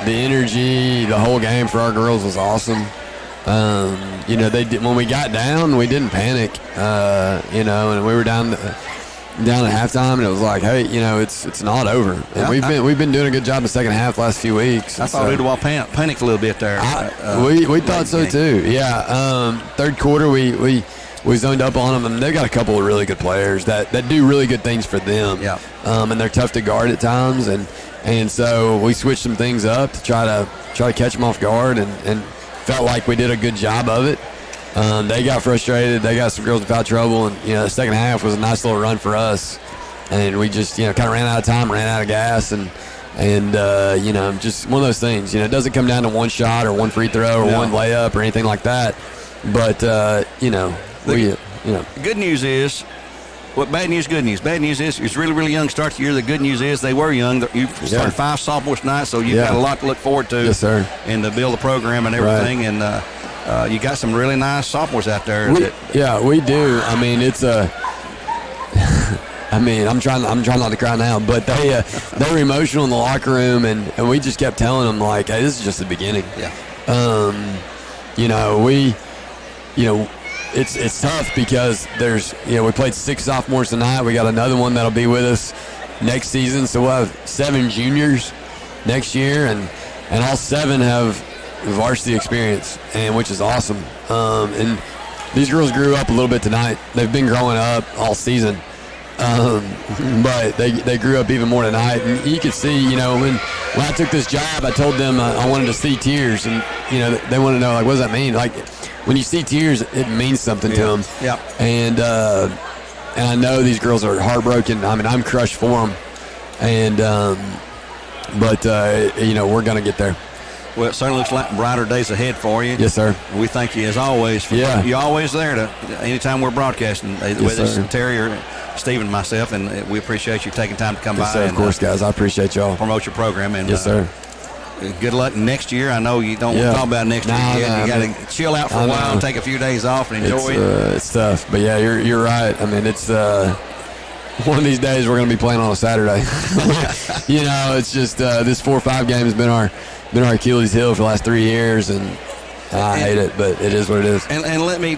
energy, the whole game for our girls was awesome. You know, when we got down, we didn't panic. You know, and we were down at halftime, and it was like, hey, you know, it's not over. And we've been doing a good job the second half last few weeks. I thought Ottawa panicked a little bit there. We thought so too. Yeah. Third quarter, we zoned up on them, and they've got a couple of really good players that do really good things for them. Yeah. And they're tough to guard at times, and so we switched some things up to try to catch them off guard, and felt like we did a good job of it. They got frustrated. They got some girls in foul trouble, and the second half was a nice little run for us. And we just kind of ran out of time, ran out of gas, and just one of those things. It doesn't come down to one shot or one free throw or one layup or anything like that. But good news is. What bad news, good news. Bad news is it's really, really young start to the year. The good news is they were young. You started 5 sophomores tonight, so you've got a lot to look forward to. Yes, sir. And to build the program and everything. Right. And you got some really nice sophomores out there. We do. I mean, it's a. I'm trying not to cry now, but they were emotional in the locker room, and we just kept telling them, like, hey, this is just the beginning. Yeah. It's tough because there's we played 6 sophomores tonight. We got another one that'll be with us next season, so we'll have 7 juniors next year, and all 7 have varsity experience, and which is awesome. And these girls grew up a little bit tonight. They've been growing up all season, but they grew up even more tonight. And you could see, when I took this job, I told them I wanted to see tears, and they want to know, like, what does that mean? Like, when you see tears, it means something to them. Yeah. And I know these girls are heartbroken. I mean, I'm crushed for them, and but we're gonna get there. Well, it certainly looks like brighter days ahead for you. Yes, sir. We thank you, as always. You're always there anytime we're broadcasting, whether it's Terry or Steve and myself, and we appreciate you taking time to come by. Sir, of course, guys. I appreciate y'all. Promote your program. And, yes, sir. Good luck next year. I know you don't want to talk about next year yet. You got to chill out for a while and take a few days off and enjoy it. It's tough. But, yeah, you're right. I mean, it's one of these days we're going to be playing on a Saturday. It's just this 4-5 game has been our Achilles heel for the last 3 years, and I hate it, but it is what it is. And let me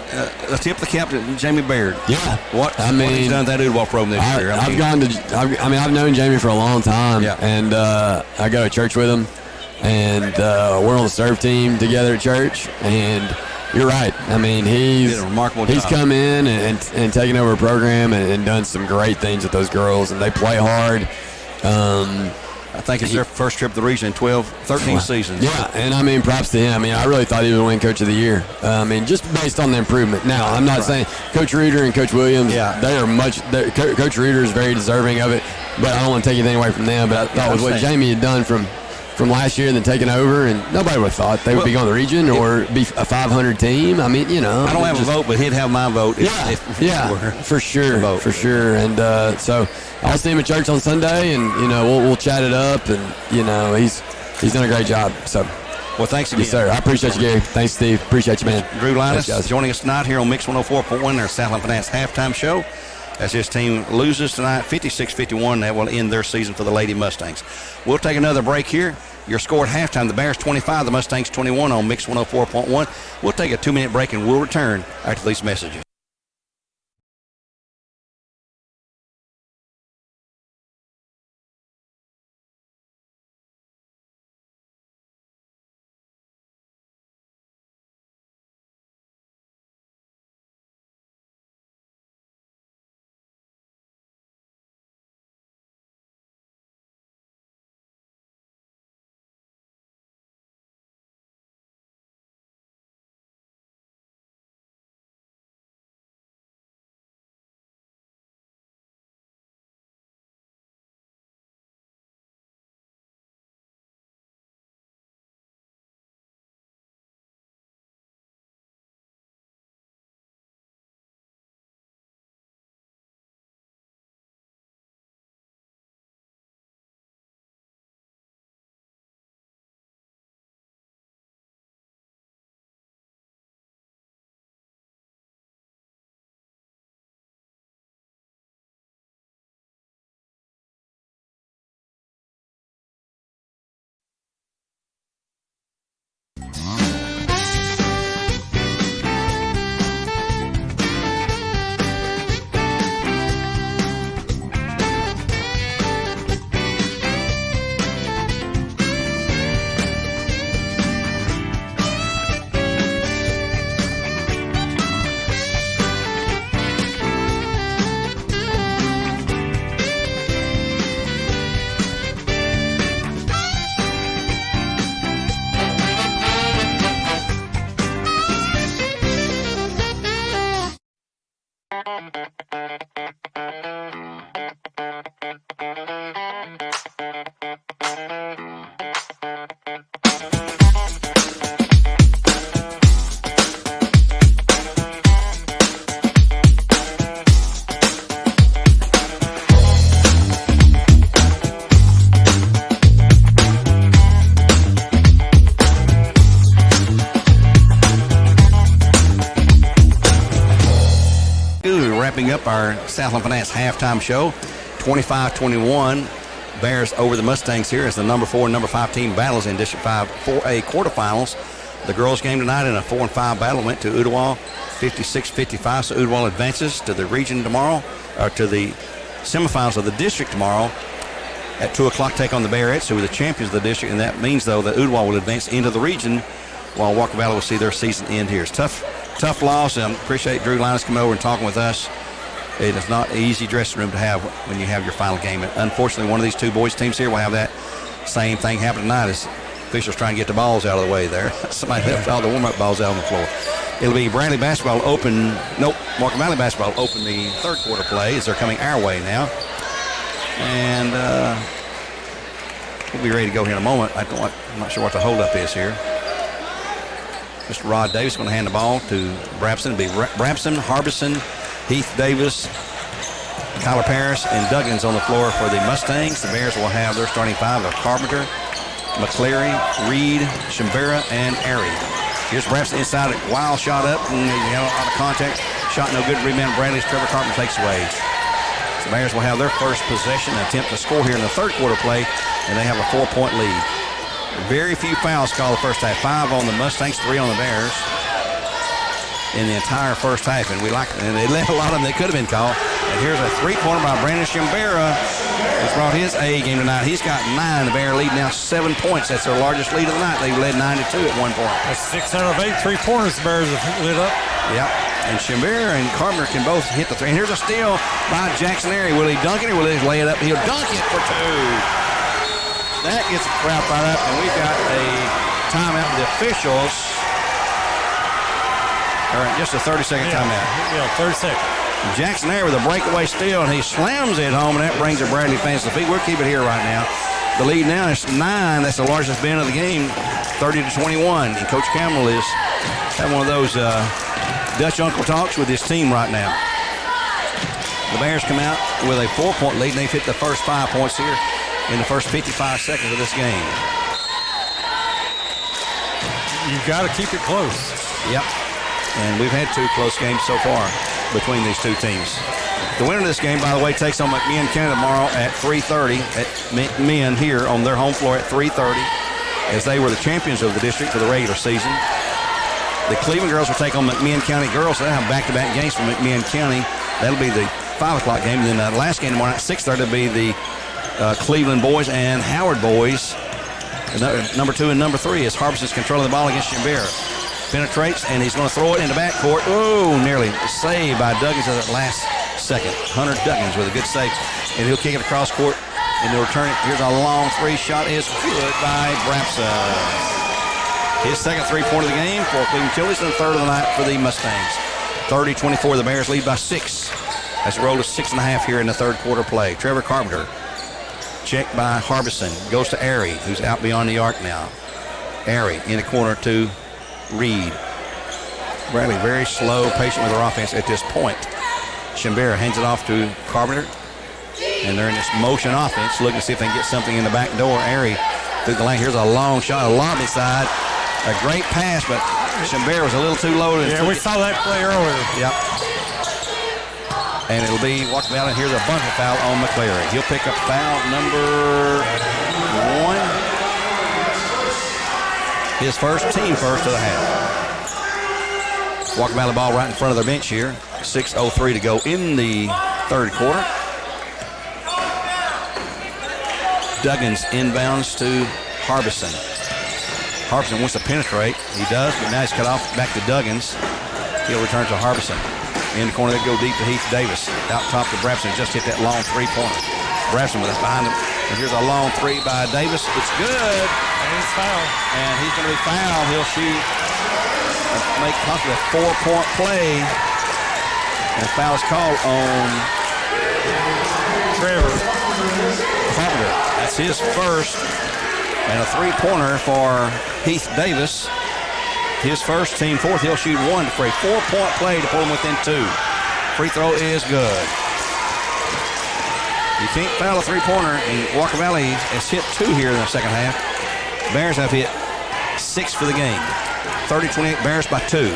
tip the captain, Jamie Baird. Yeah. What he's done at that Ottawa program this year. I've known Jamie for a long time, and I go to church with him, and we're on the serve team together at church, and you're right. I mean, he's did a remarkable job. Come in and taken over a program and done some great things with those girls, and they play hard. I think it's their first trip to the region in 13 seasons. Yeah, and I mean, props to him. I mean, I really thought he would win Coach of the Year. I mean, just based on the improvement. Now, I'm not saying Coach Reeder and Coach Williams, they are Coach Reeder is very deserving of it, but I don't want to take anything away from them. But I thought it was what Jamie had done from last year and then taking over, and nobody would have thought they would be going to the region or be a 500 team. I mean, I don't have a vote, but he'd have my vote. For sure, for sure. And so I'll see him at church on Sunday, and we'll chat it up, and he's done a great job. So, well, thanks again. Yes, sir. I appreciate you, Gary. Thanks, Steve. Appreciate you, man. Drew Linus joining us tonight here on Mix 104.1, their Southland Finance halftime show. As his team loses tonight, 56-51, that will end their season for the Lady Mustangs. We'll take another break here. Your score at halftime, the Bears 25, the Mustangs 21 on Mix 104.1. We'll take a 2-minute break, and we'll return after these messages. Wrapping up our Southland Finance halftime show, 25-21. Bears over the Mustangs here as the number 4 and number 5 team battles in District 5 4A quarterfinals. The girls' game tonight in a 4 and 5 battle went to Ooltewah 56-55. So Ooltewah advances to the region tomorrow, or to the semifinals of the district tomorrow. At 2 o'clock, take on the Bearettes, who are the champions of the district, and that means, though, that Ooltewah will advance into the region while Walker Valley will see their season end here. It's tough loss, and I appreciate Drew Linus coming over and talking with us. It is not an easy dressing room to have when you have your final game. Unfortunately, one of these two boys' teams here will have that same thing happen tonight as officials trying to get the balls out of the way there. Somebody left all the warm-up balls out on the floor. It'll be Bradley basketball Walker Valley basketball open the third quarter play as they're coming our way now. And we'll be ready to go here in a moment. I'm not sure what the holdup is here. Mr. Rod Davis going to hand the ball to Brabson. It'll be Brabson, Harbison, Heath Davis, Kyler Parrish, and Duggins on the floor for the Mustangs. The Bears will have their starting five of Carpenter, McCleary, Reed, Shimbera, and Airy. Here's Brabson inside it. Wild shot up, and out of contact. Shot no good. Rebound Bradley's Trevor Carpenter takes away. The Bears will have their first possession and attempt to score here in the third quarter play, and they have a 4-point lead. Very few fouls called the first half. 5 on the Mustangs, 3 on the Bears in the entire first half, and they let a lot of them that could have been called. And here's a three-pointer by Brandon Shimbera, who's brought his A game tonight. He's got 9. The Bear lead now 7 points. That's their largest lead of the night. They led 9-2 at one point. That's 6 out of 8 3-pointers the Bears have lit up. Yep. And Shimbera and Carpenter can both hit the three. And here's a steal by Jackson Airy. Will he dunk it or will he lay it up? He'll dunk it for 2. That gets the crowd fired up, and we've got a timeout with the officials. Or just a 30-second timeout. Yeah, 30 seconds. Jackson Airy with a breakaway steal, and he slams it home, and that brings the Bradley fans to the feet. We'll keep it here right now. The lead now is 9. That's the largest been of the game, 30-21. And Coach Campbell is having one of those Dutch uncle talks with his team right now. The Bears come out with a 4-point lead, and they've hit the first 5 points here in the first 55 seconds of this game. You've got to keep it close. Yep. And we've had 2 close games so far between these two teams. The winner of this game, by the way, takes on McMinn County tomorrow at 3:30 at McMinn here on their home floor at 3:30, as they were the champions of the district for the regular season. The Cleveland girls will take on McMinn County girls. They'll have back-to-back games for McMinn County. That'll be the 5 o'clock game. And then the last game tomorrow at 6:30 will be the Cleveland boys and Howard boys. Number 2 and number 3 as Harbison's controlling the ball against Shimbera. Penetrates, and he's going to throw it in the backcourt. Oh, nearly saved by Duggins at the last second. Hunter Duggins with a good save. And he'll kick it across court, and he'll return it. Here's a long 3 shot. Is good by Brapsa. His second 3-pointer of the game for Cleveland Chilies, and the third of the night for the Mustangs. 30-24, the Bears lead by 6. As it rolled to 6.5 here in the third quarter play. Trevor Carpenter, checked by Harbison. Goes to Airy, who's out beyond the arc now. Airy in the corner to Reed. Bradley very slow, patient with their offense at this point. Shimbera hands it off to Carpenter, and they're in this motion offense, looking to see if they can get something in the back door. Airy through the lane. Here's a long shot, a lob inside. A great pass, but Shimbera was a little too low. Yeah, we saw that play earlier. Yep. And it'll be Walker Valley. Here's a bunker foul on McCleary. He'll pick up foul number 1. His first, team first of the half. Walker Valley ball right in front of their bench here. 6:03 to go in the third quarter. Duggins inbounds to Harbison. Harbison wants to penetrate. He does, but now he's cut off back to Duggins. He'll return to Harbison. In the corner, they go deep to Heath Davis. Out top to Brabson. Just hit that long 3-pointer. Brabson with us behind him. And here's a long 3 by Davis. It's good. And he's fouled. And he's going to be fouled. He'll shoot, make possibly a 4-point play. And foul is called on Trevor Carpenter. That's his first. And a three-pointer for Heath Davis. His first, team fourth. He'll shoot one for a 4-point play to pull him within 2. Free throw is good. You can't foul a three-pointer, and Walker Valley has hit 2 here in the second half. Bears have hit 6 for the game. 30-28, Bears by 2.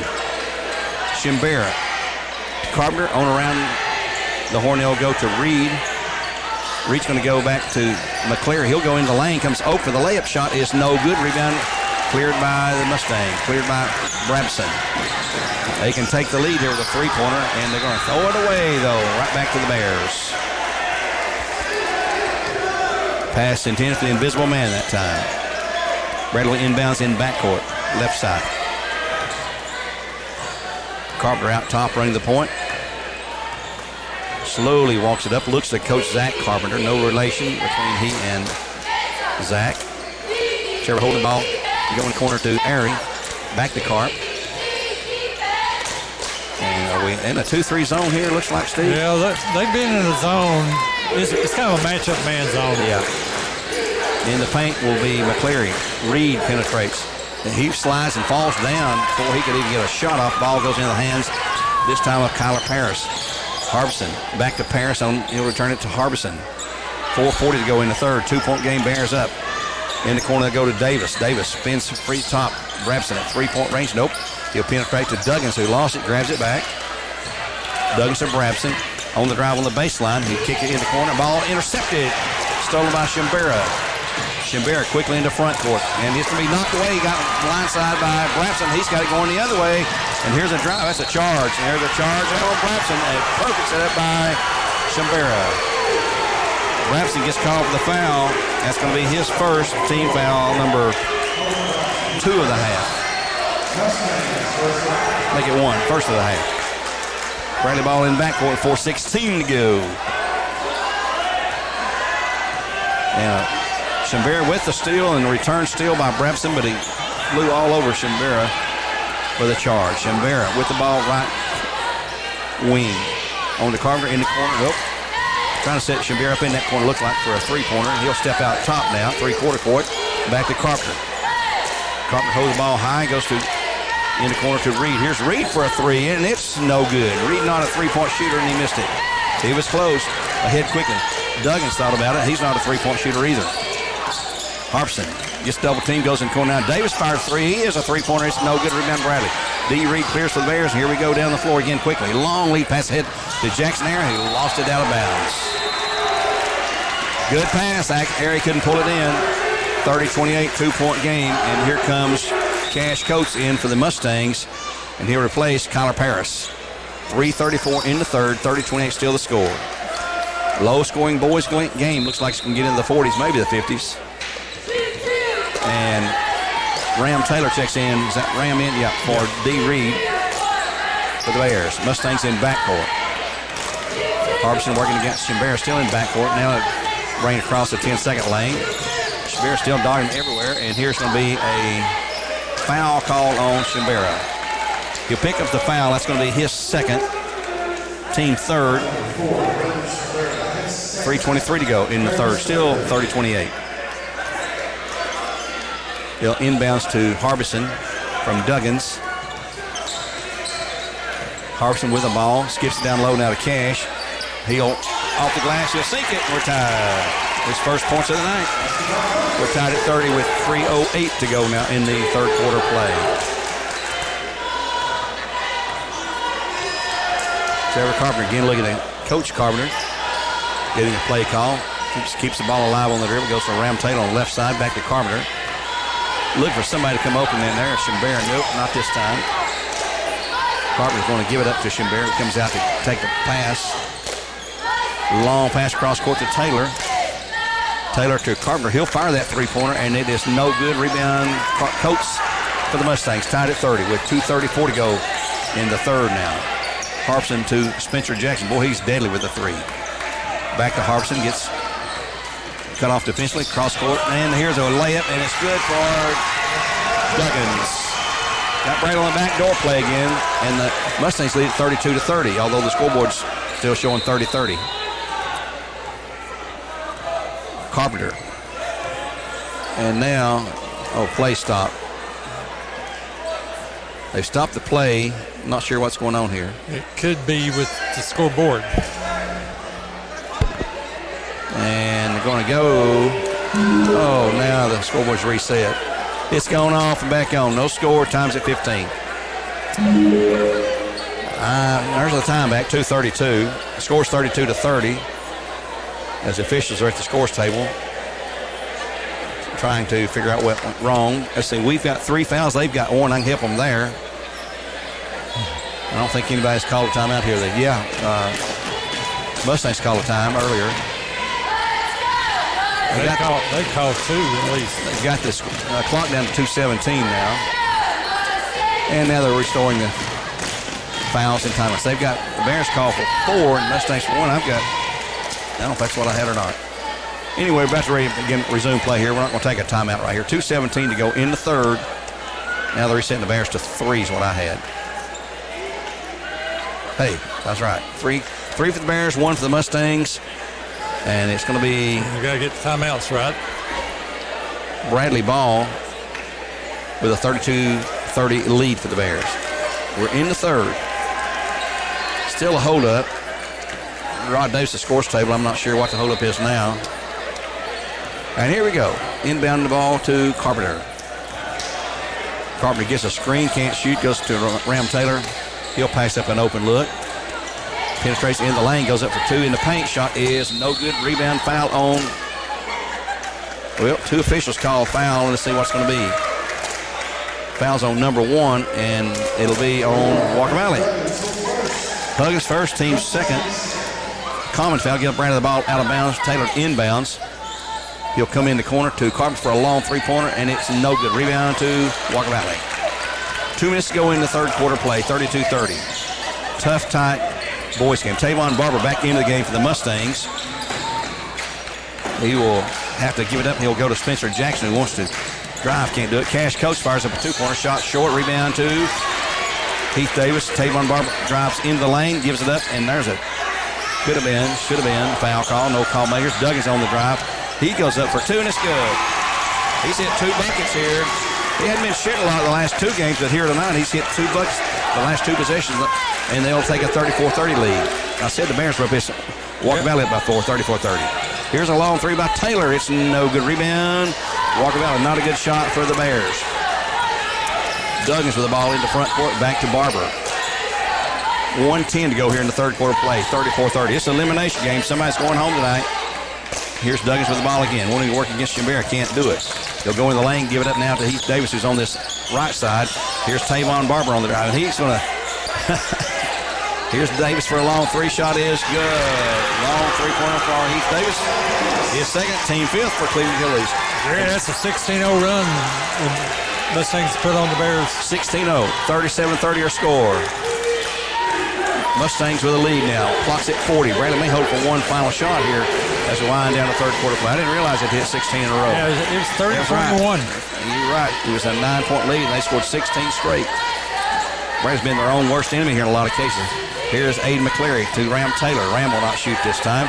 Shimbera. Carpenter on around the horn. They'll go to Reed. Reed's going to go back to McCleary. He'll go into the lane, comes open for the layup shot. Is no good. Rebound cleared by the Mustang, cleared by Brabson. They can take the lead here with a three-pointer, and they're going to throw it away, though, right back to the Bears. Pass intended for the invisible man that time. Bradley inbounds in backcourt, left side. Carpenter out top running the point. Slowly walks it up, looks at Coach Zach Carpenter. No relation between he and Zach. Trevor holding the ball. Going corner to Airy. Back to Carp. And are we in a 2-3 zone here, looks like, Steve? Yeah, they've been in a zone. It's kind of a matchup man zone. Yeah. In the paint will be McCleary. Reed penetrates. And he slides and falls down before he could even get a shot off. Ball goes into the hands, this time of Kyler Paris. Harbison back to Paris. He'll return it to Harbison. 4:40 to go in the third. 2-point game, Bears up. In the corner, they go to Davis. Davis spins free top. Brabson at 3-point range. Nope. He'll penetrate to Duggins, who lost it, grabs it back. Duggins to Brabson. On the drive on the baseline. He kicked it in the corner. Ball intercepted. Stolen by Shimbera. Shimbera quickly into front court. And it's going to be knocked away. He got blindside by Brabson. He's got it going the other way. And here's a drive. That's a charge. And there's a charge on Brabson. A perfect setup by Shimbera. Brabson gets called for the foul. That's going to be his first team foul, number 2 of the half. Make it 1, first of the half. Bradley ball in backcourt, 4:16 to go. And Shimbera with the steal and the return steal by Brabson, but he flew all over Shimbera for the charge. Shimbera with the ball right wing. On to Carpenter in the corner. Nope. Trying to set Shimbera up in that corner, looks like for a three-pointer. He'll step out top now, three-quarter court. Back to Carpenter. Carpenter holds the ball high, goes to in the corner to Reed. Here's Reed for a three, and it's no good. Reed not a three-point shooter, and he missed it. He was close. Ahead quickly. Duggins thought about it. He's not a three-point shooter either. Harbison gets double team, goes in the corner now. Davis fires three. He is a three-pointer. It's no good. Rebound Bradley. D. Reed clears for the Bears, and here we go down the floor again quickly. Long lead pass ahead to Jackson Aaron, who lost it out of bounds. Good pass. Airy couldn't pull it in. 30-28, 2-point game, and here comes Cash Coates in for the Mustangs, and he'll replace Kyler Paris. 3:34 in the third, 30-28 still the score. Low-scoring boys game. Looks like it's going to get into the 40s, maybe the 50s. And Ram Taylor checks in. Is that Ram in? Yeah, for D. Reed for the Bears. Mustangs in backcourt. Harbison working against Shimbera, still in backcourt. Now bring it across the 10-second lane. Shimbera still dogging everywhere, and here's going to be a foul call on Shimbera. He'll pick up the foul. That's going to be his second, team third. 3:23 to go in the third. Still 30-28. He'll inbounds to Harbison from Duggins. Harbison with the ball. Skips it down low now to Cash. He'll off the glass. He'll sink it. We're tied. His first points of the night. We're tied at 30 with 3:08 to go now in the third quarter play. Trevor Carpenter again looking at Coach Carpenter. Getting a play call. Keeps the ball alive on the dribble. Goes to Ram Taylor on the left side. Back to Carpenter. Look for somebody to come open in there. Shimbera, nope, not this time. Carpenter's going to give it up to Shimbera. He comes out to take the pass. Long pass cross court to Taylor. Taylor to Carpenter. He'll fire that three-pointer, and it is no good. Rebound Coates for the Mustangs. Tied at 30 with 2:34 to go in the third now. Harbison to Spencer Jackson. Boy, he's deadly with the three. Back to Harbison. Gets cut off defensively. Cross court. And here's a layup, and it's good for Duggins. Got Brad on the back door play again, and the Mustangs lead at 32-30, although the scoreboard's still showing 30-30. Carpenter. And now, play stop. They've stopped the play. Not sure what's going on here. It could be with the scoreboard. And they're going to go. Oh, now the scoreboard's reset. It's gone off and back on. No score. Time's at 15. There's the time back. 2:32. The score's 32-30. As the officials are at the scores table, trying to figure out what went wrong. Let's see. We've got 3 fouls. They've got 1. I can help them there. I don't think anybody's called a timeout here. Mustangs called a time earlier. They called 2 at least. They've got this clock down to 2:17 now. And now they're restoring the fouls and timeouts. They've got the Bears call for 4 and Mustangs for 1. I don't know if that's what I had or not. Anyway, we're about to resume play here. We're not going to take a timeout right here. 2:17 to go in the third. Now they're resetting the Bears to 3 is what I had. Hey, that's right. 3 for the Bears, 1 for the Mustangs. And it's going to be... You got to get the timeouts right. Bradley Ball with a 32-30 lead for the Bears. We're in the third. Still a holdup. Rod Davis, the scores table. I'm not sure what the holdup is now. And here we go. Inbound the ball to Carpenter. Carpenter gets a screen, can't shoot, goes to Ram Taylor. He'll pass up an open look. Penetrates in the lane, goes up for 2 in the paint. Shot is no good. Rebound foul on. Well, 2 officials call foul. Let's see what's going to be. Foul's on number 1, and it'll be on Walker Valley. Huggins first, team second. Common foul, get Brandon the ball out of bounds. Taylor inbounds. He'll come in the corner to Carpenter for a long 3-pointer, and it's no good. Rebound to Walker Valley. 2 minutes to go in the third quarter play, 32-30. Tough, tight boys game. Tavon Barber back into the game for the Mustangs. He will have to give it up. He'll go to Spencer Jackson, who wants to drive, can't do it. Cash Coates fires up a 2-pointer shot, short. Rebound to Heath Davis. Tavon Barber drives into the lane, gives it up, and there's a should have been foul call. No call makers. Duggan's on the drive. He goes up for 2, and it's good. He's hit 2 buckets here. He hadn't been shooting a lot the last 2 games, but here tonight he's hit 2 buckets the last 2 possessions, and they'll take a 34-30 lead. I said the Bears were up this Walker Valley up by 4, 34-30. Here's a long 3 by Taylor. It's no good. Rebound. Walker Valley, not a good shot for the Bears. Duggins with the ball into front court, back to Barber. 1:10 to go here in the third quarter play, 34-30. It's an elimination game. Somebody's going home tonight. Here's Duggins with the ball again. Wanting to work against Chambera, can't do it. He'll go in the lane, give it up now to Heath Davis, who's on this right side. Here's Tavon Barber on the drive, and he's going to... Here's Davis for a long 3 shot is good. Long 3-pointer for Heath Davis. His second, team 5th for Cleveland Gillies. Yeah, that's a 16-0 run. Mustangs put on the Bears. 16-0, 37-30 our score. Mustangs with a lead now. Clock's at 40. Brandon may hold for 1 final shot here as we wind down the third quarter play. I didn't realize it hit 16 in a row. Yeah, it was 30-1. You're right. It was a 9-point lead, and they scored 16 straight. Brandon's been their own worst enemy here in a lot of cases. Here's Aiden McCleary to Ram Taylor. Ram will not shoot this time.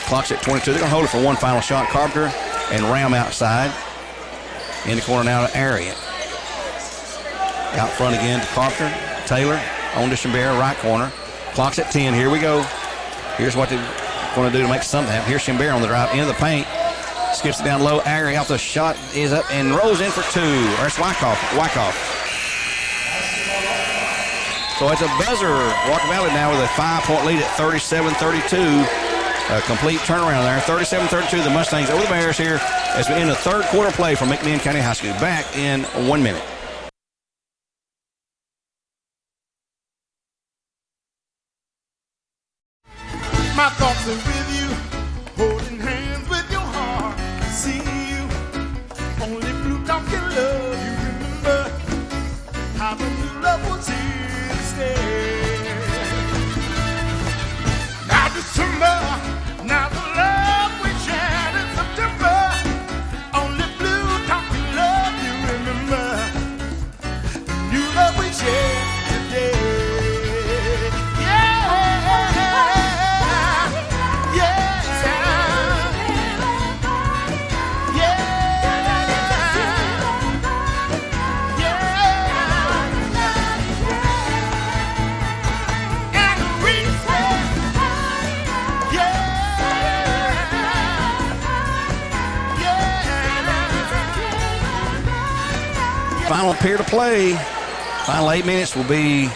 Clock's at 22. They're going to hold it for 1 final shot. Carpenter and Ram outside. In the corner now to Arian. Out front again to Carpenter. Taylor on to Chambera, right corner. Clock's at 10. Here we go. Here's what they're going to do to make something happen. Here's Chambera on the drive into the paint. Skips it down low. Arian off the shot is up and rolls in for 2. Or it's Wyckoff. So it's a buzzer. Walker Valley now with a 5-point lead at 37-32. A complete turnaround there. 37-32. The Mustangs over the Bears here as we end the third quarter play from McMinn County High School. Back in 1 minute. My thoughts are with you, holding hands with your heart. See you, only blue dog can love you. Remember how the new love was here to stay. Now December, now the love we shared in September. Only blue dog can love you. Remember, the Final period of play. Final 8 minutes will be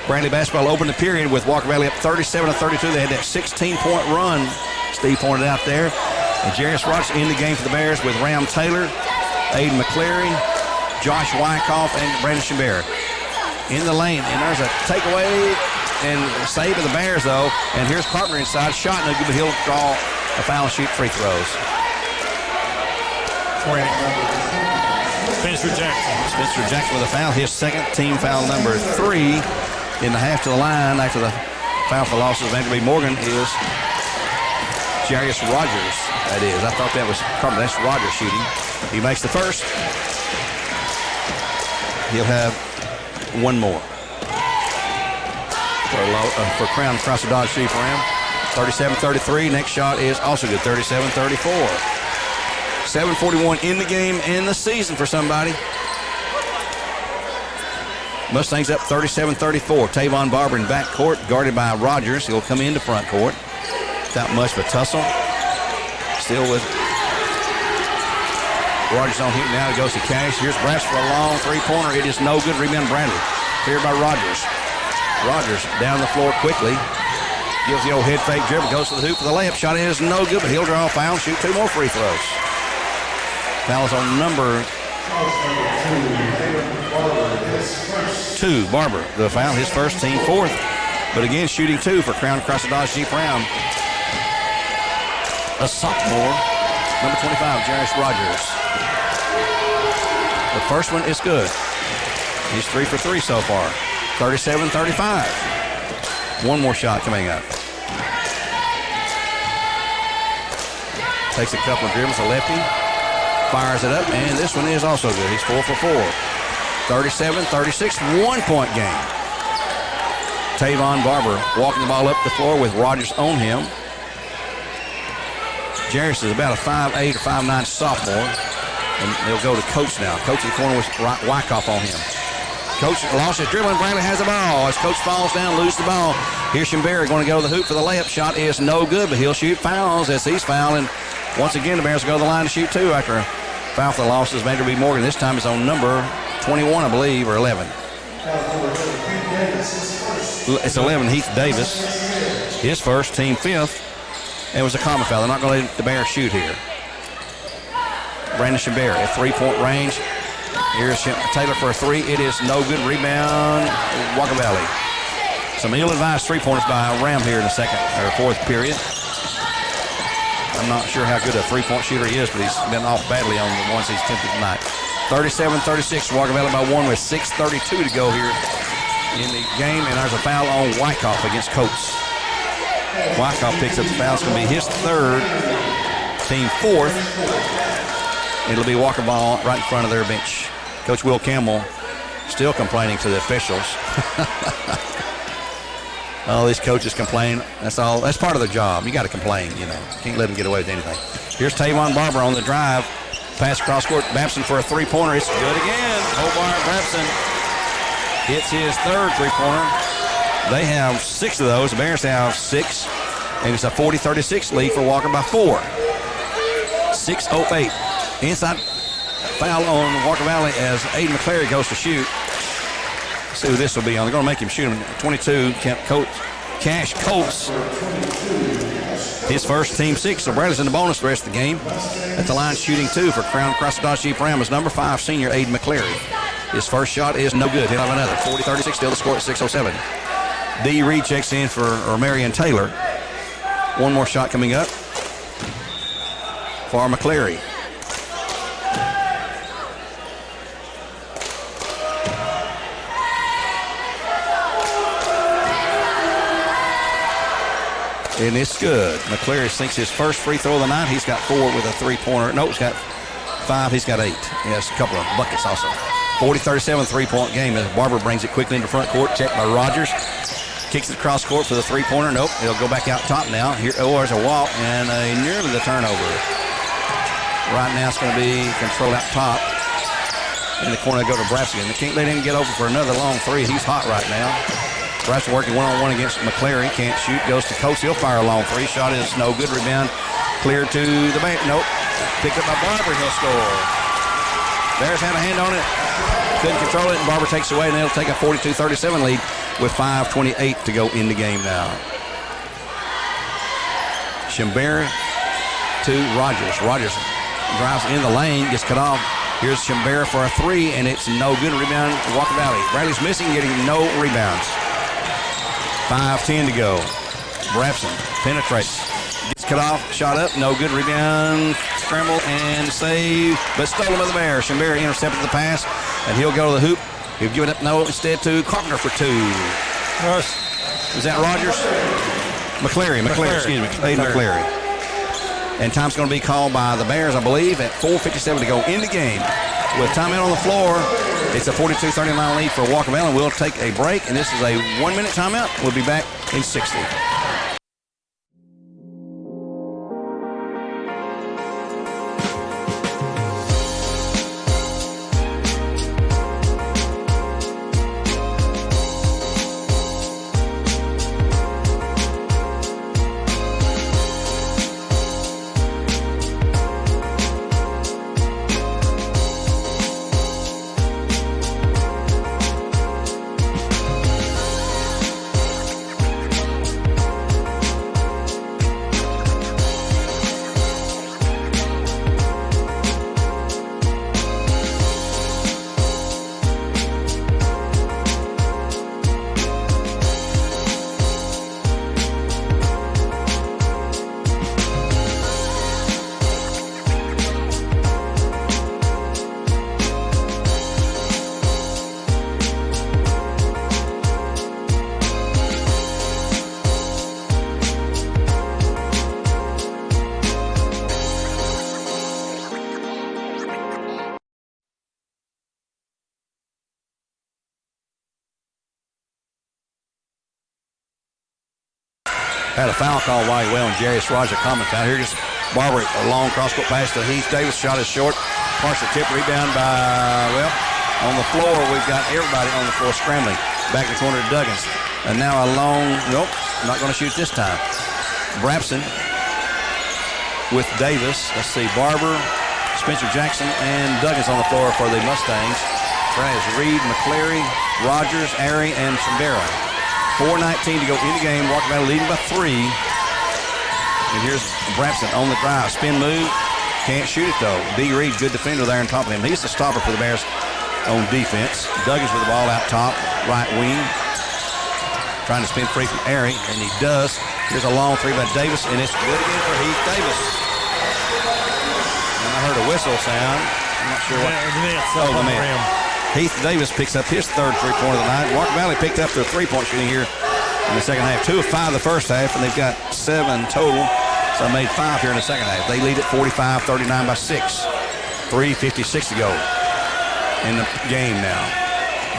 Bradley basketball open the period with Walker Valley up 37-32. They had that 16-point run Steve pointed out there. And Jarius Rogers in the game for the Bears with Ram Taylor, Aiden McCleary, Josh Wyckoff, and Brandon Schimber in the lane. And there's a takeaway and save of the Bears, though. And here's Carpenter inside. Shot no good, but he'll draw a foul and shoot free throws. Spencer Jackson with a foul. His second team foul number 3 in the half to the line after the foul for losses of Andrew B. Morgan is Jarius Rogers. That is. I thought that was Carpenter. That's Rogers shooting. He makes the first. He'll have one more for Crown across the Dodge Chief Ram. 37-33. Next shot is also good. 37-34. 7:41 in the game and the season for somebody. Mustangs up 37-34. Tavon Barber in back court, guarded by Rogers. He'll come into front court without much of a tussle. Still with Rogers on here. Now it goes to Cash. Here's Brass for a long three-pointer. It is no good. Rebound Bradley. Cleared by Rogers. Rogers down the floor quickly. Gives the old head fake dribble. Goes to the hoop for the layup. Shot is no good, but he'll draw a foul and shoot 2 more free throws. Foul is on number 2, Barber. The foul, his first, team 4th. But again, shooting 2 for Crown across the Dodge Jeep Ram. A sophomore, number 25, Jarius Rogers. The first one is good. He's 3 for 3 so far. 37-35. One more shot coming up. Takes a couple of dribbles, a lefty. Fires it up, and this one is also good. He's 4 for 4. 37-36, 1-point game. Tavon Barber walking the ball up the floor with Rogers on him. Jarius is about a 5'8" or 5'9" sophomore, and they'll go to Coach now. Coach in the corner with Wyckoff on him. Coach lost his dribbling. Bradley has the ball. As Coach falls down, loses the ball. Here's Schimber going to go to the hoop for the layup. Shot is no good, but he'll shoot fouls as he's fouling. Once again, the Bears will go to the line to shoot 2 after a foul for the losses of Andrew B. Morgan. This time it's on number 21, I believe, or 11. It's 11, Heath Davis. His first, team 5th. It was a common foul. They're not going to let the Bears shoot here. Brandon Schimber at 3-point range. Here's Taylor for a 3. It is no good. Rebound, Walker Valley. Some ill-advised 3-pointers by Ram here in the second or 4th period. I'm not sure how good a 3-point shooter he is, but he's been off badly on the ones he's attempted tonight. 37-36, Walker Valley by 1 with 6:32 to go here in the game, and there's a foul on Wyckoff against Coates. Wyckoff picks up the foul. It's going to be his 3rd, team 4th. It'll be Walker ball right in front of their bench. Coach Will Campbell still complaining to the officials. All these coaches complain. That's all. That's part of their job. You got to complain, you know. Can't let them get away with anything. Here's Tavon Barber on the drive. Pass across court. Babson for a 3-pointer. It's good again. Hobart Babson hits his 3rd 3-pointer. They have 6 of those. The Bears have 6. And it's a 40-36 lead for Walker by 4. 6:08. Inside foul on Walker Valley as Aiden McCleary goes to shoot. Let's see who this will be on. They're going to make him shoot him. 22, Cash Coates. His first, team 6. So Bradley's in the bonus the rest of the game. At the line, shooting 2 for Crown across the Dodge Jeep Ram is number 5, senior Aiden McCleary. His first shot is no good. He'll have another. 40-36, still the score at 6:07. D. Reed checks in for Marion Taylor. One more shot coming up for McCleary. And it's good. McCleary sinks his first free throw of the night. He's got 4 with a 3-pointer. No, he's got 5. He's got 8. He has a couple of buckets also. 40-37 3-point game as Barber brings it quickly into front court. Checked by Rogers. Kicks it across court for the 3-pointer. Nope. He'll go back out top now. Here, there's a walk and nearly the turnover. Right now it's going to be controlled out top. In the corner, go to Brassigan. They can't let him get over for another long 3. He's hot right now. Brassigan working one-on-one against McCleary. Can't shoot. Goes to Coates. He'll fire a long 3. Shot is no good. Rebound cleared to the bank. Nope. Picked up by Barber. He'll score. Bears have a hand on it. couldn't control it, and Barber takes away, and they'll take a 42-37 lead with 5:28 to go in the game now. Shimbera to Rogers. Rogers drives in the lane, gets cut off. Here's Shimbera for a three, and it's no good. Rebound, Walker Valley. Bradley's missing, getting no rebounds. 5:10 to go. Brapson penetrates. Gets cut off, shot up, no good. Rebound, scramble, and save, but stolen by the Bears. Shimbera intercepted the pass, and he'll go to the hoop. He'll give it up, no, instead to Carpenter for two. Russ. Is that Rogers? McCleary, excuse me. Aiden McCleary. And time's going to be called by the Bears, I believe, at 4:57 to go in the game. With timeout on the floor, it's a 42-39 lead for Walker Valley. We'll take a break, and this is a 1-minute timeout. We'll be back in 60. Had a foul call while he well, and Jarius Roger common foul. Here just Barber, a long cross-court pass to Heath Davis. Shot is short. Partial tip, rebound by, well, on the floor. We've got everybody on the floor scrambling. Back in the corner to Duggins. And now a long, nope, not going to shoot this time. Brapson with Davis. Let's see, Barber, Spencer Jackson, and Duggins on the floor for the Mustangs. That is Reed, McCleary, Rogers, Airy, and Shimbera. 4:19 to go in the game. Walker Valley leading by 3. And here's Brapson on the drive. Spin move. Can't shoot it, though. D. Reed, good defender there on top of him. He's the stopper for the Bears on defense. Duggins with the ball out top, right wing. Trying to spin free from Airy, and he does. Here's a long three by Davis, and it's good again for Heath Davis. And I heard a whistle sound. I'm not sure what. The man. Heath Davis picks up his third three-pointer of the night. Walker Valley picked up their three-point shooting here in the second half. 2 of 5 the first half, and they've got 7 total. So made 5 here in the second half. They lead at 45-39 by 6. 3:56 to go in the game now.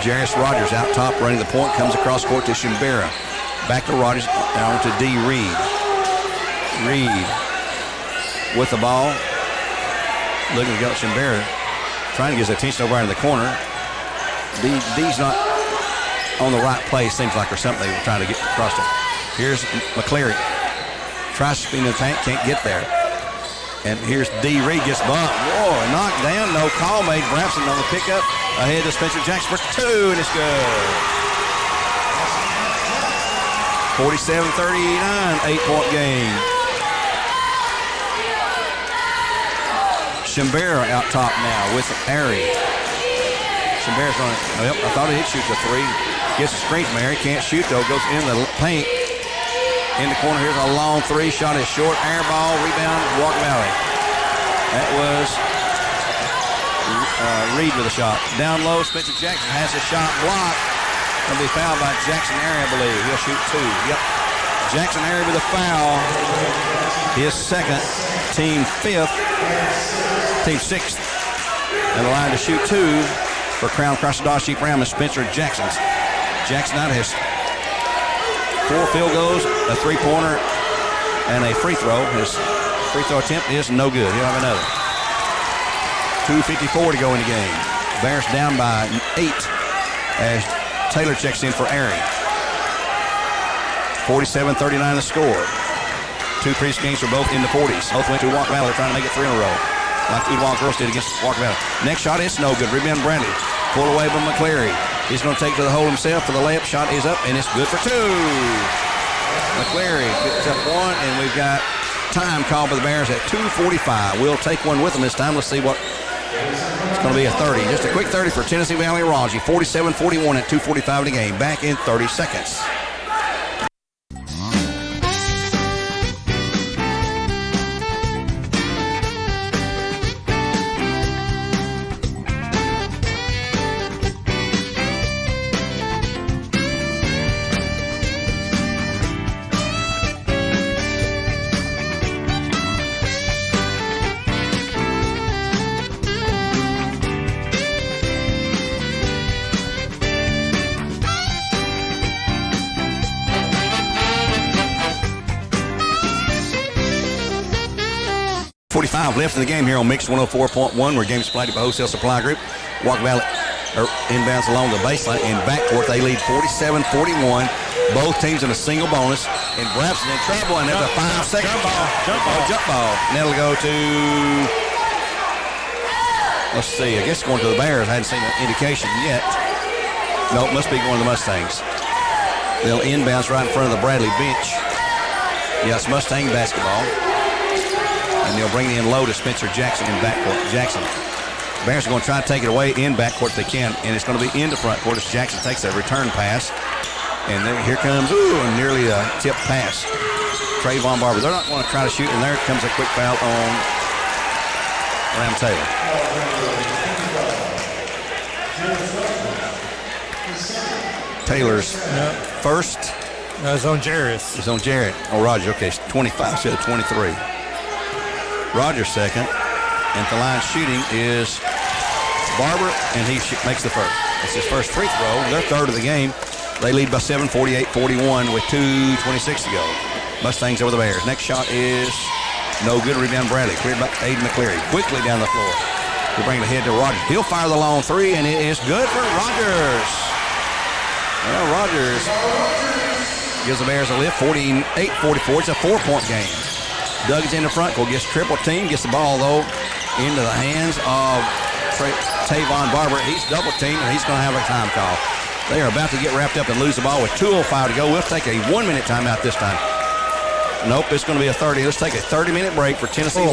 Jarius Rogers out top running the point. Comes across court to Shimbera. Back to Rogers. Down to D. Reed. Reed with the ball. Looking to go at Shimbera. Trying to get his attention over in the corner. D's not on the right place, seems like, or something they were trying to get across it. Here's McCleary. Tries to spin the tank, can't get there. And here's D. Reed, gets bumped. Whoa, knocked down, no call made. Brapson on the pickup. Ahead to Spencer Jackson for 2, and it's good. 47-39, 8-point game. Shimbera out top now with Airy. Shimbera's going to, well, I thought he'd shoot the 3. Gets a screen from Airy, can't shoot though, goes in the paint. In the corner, here's a long 3, shot is short, air ball, rebound, Walker Valley. That was Reed with a shot. Down low, Spencer Jackson has a shot blocked. Going to be fouled by Jackson Airy, I believe. He'll shoot 2. Yep. Jackson Airy with a foul. His second, team 5th. Team 6th, and the line to shoot 2 for Crown Cross Sheep Ram is Spencer Jackson's. Jackson now has 4 field goals, a 3-pointer, and a free throw. His free throw attempt is no good. He'll have another. 2:54 to go in the game. Bears down by 8 as Taylor checks in for Airy. 47-39 the score. 2 previous games were both in the 40s. Both went to Walker Valley. They're trying to make it 3 in a row, like Udall Girls did against Walker Valley. Next shot is no good. Rebound Bradley. Pull away by McCleary. He's going to take to the hole himself for the layup. Shot is up, and it's good for 2. McCleary gets up 1, and we've got time called by the Bears at 2:45. We'll take one with them this time. Let's see what it's going to be. A 30. Just a quick 30 for Tennessee Valley Raji. 47-41 at 2:45 in the game. Back in 30 seconds. 45 left in the game here on Mix 104.1, where games played by Wholesale Supply Group. Walk Valley inbounds along the baseline. In backcourt, they lead 47-41. Both teams in a single bonus. And Brabson in trouble, and there's a 5-second jump ball. And that'll go to, let's see, I guess going to the Bears. I hadn't seen an indication yet. No, it must be going to the Mustangs. They'll inbounds right in front of the Bradley bench. Yes, Mustang basketball. And they'll bring it in low to Spencer Jackson in backcourt. Jackson. Bears are going to try to take it away in backcourt if they can, and it's going to be into front court as Jackson takes a return pass. And then here comes, nearly a tip pass. Trayvon Barber. They're not going to try to shoot, and there comes a quick foul on Ram Taylor. Taylor's first. No, it's on Jarris. It's on Jarrett. Oh, Roger. Okay, it's 25 instead of 23. Rogers second. And the line shooting is Barber, and he makes the first. It's his first free throw. They're third of the game. They lead by 7, 48-41 with 2:26 to go. Mustangs over the Bears. Next shot is no good. Rebound Bradley. Cleared by Aiden McCleary. Quickly down the floor. We bring it ahead to Rogers. He'll fire the long three, and it is good for Rogers. Well, Rogers gives the Bears a lift. 48-44. It's a 4-point game. Doug is in the front court, gets triple team, gets the ball, though, into the hands of Tavon Barber. He's double teamed, and he's going to have a time call. They are about to get wrapped up and lose the ball with 2:05 to go. We'll take a 1-minute timeout this time. Nope, it's going to be a 30. Let's take a 30-minute break for Tennessee.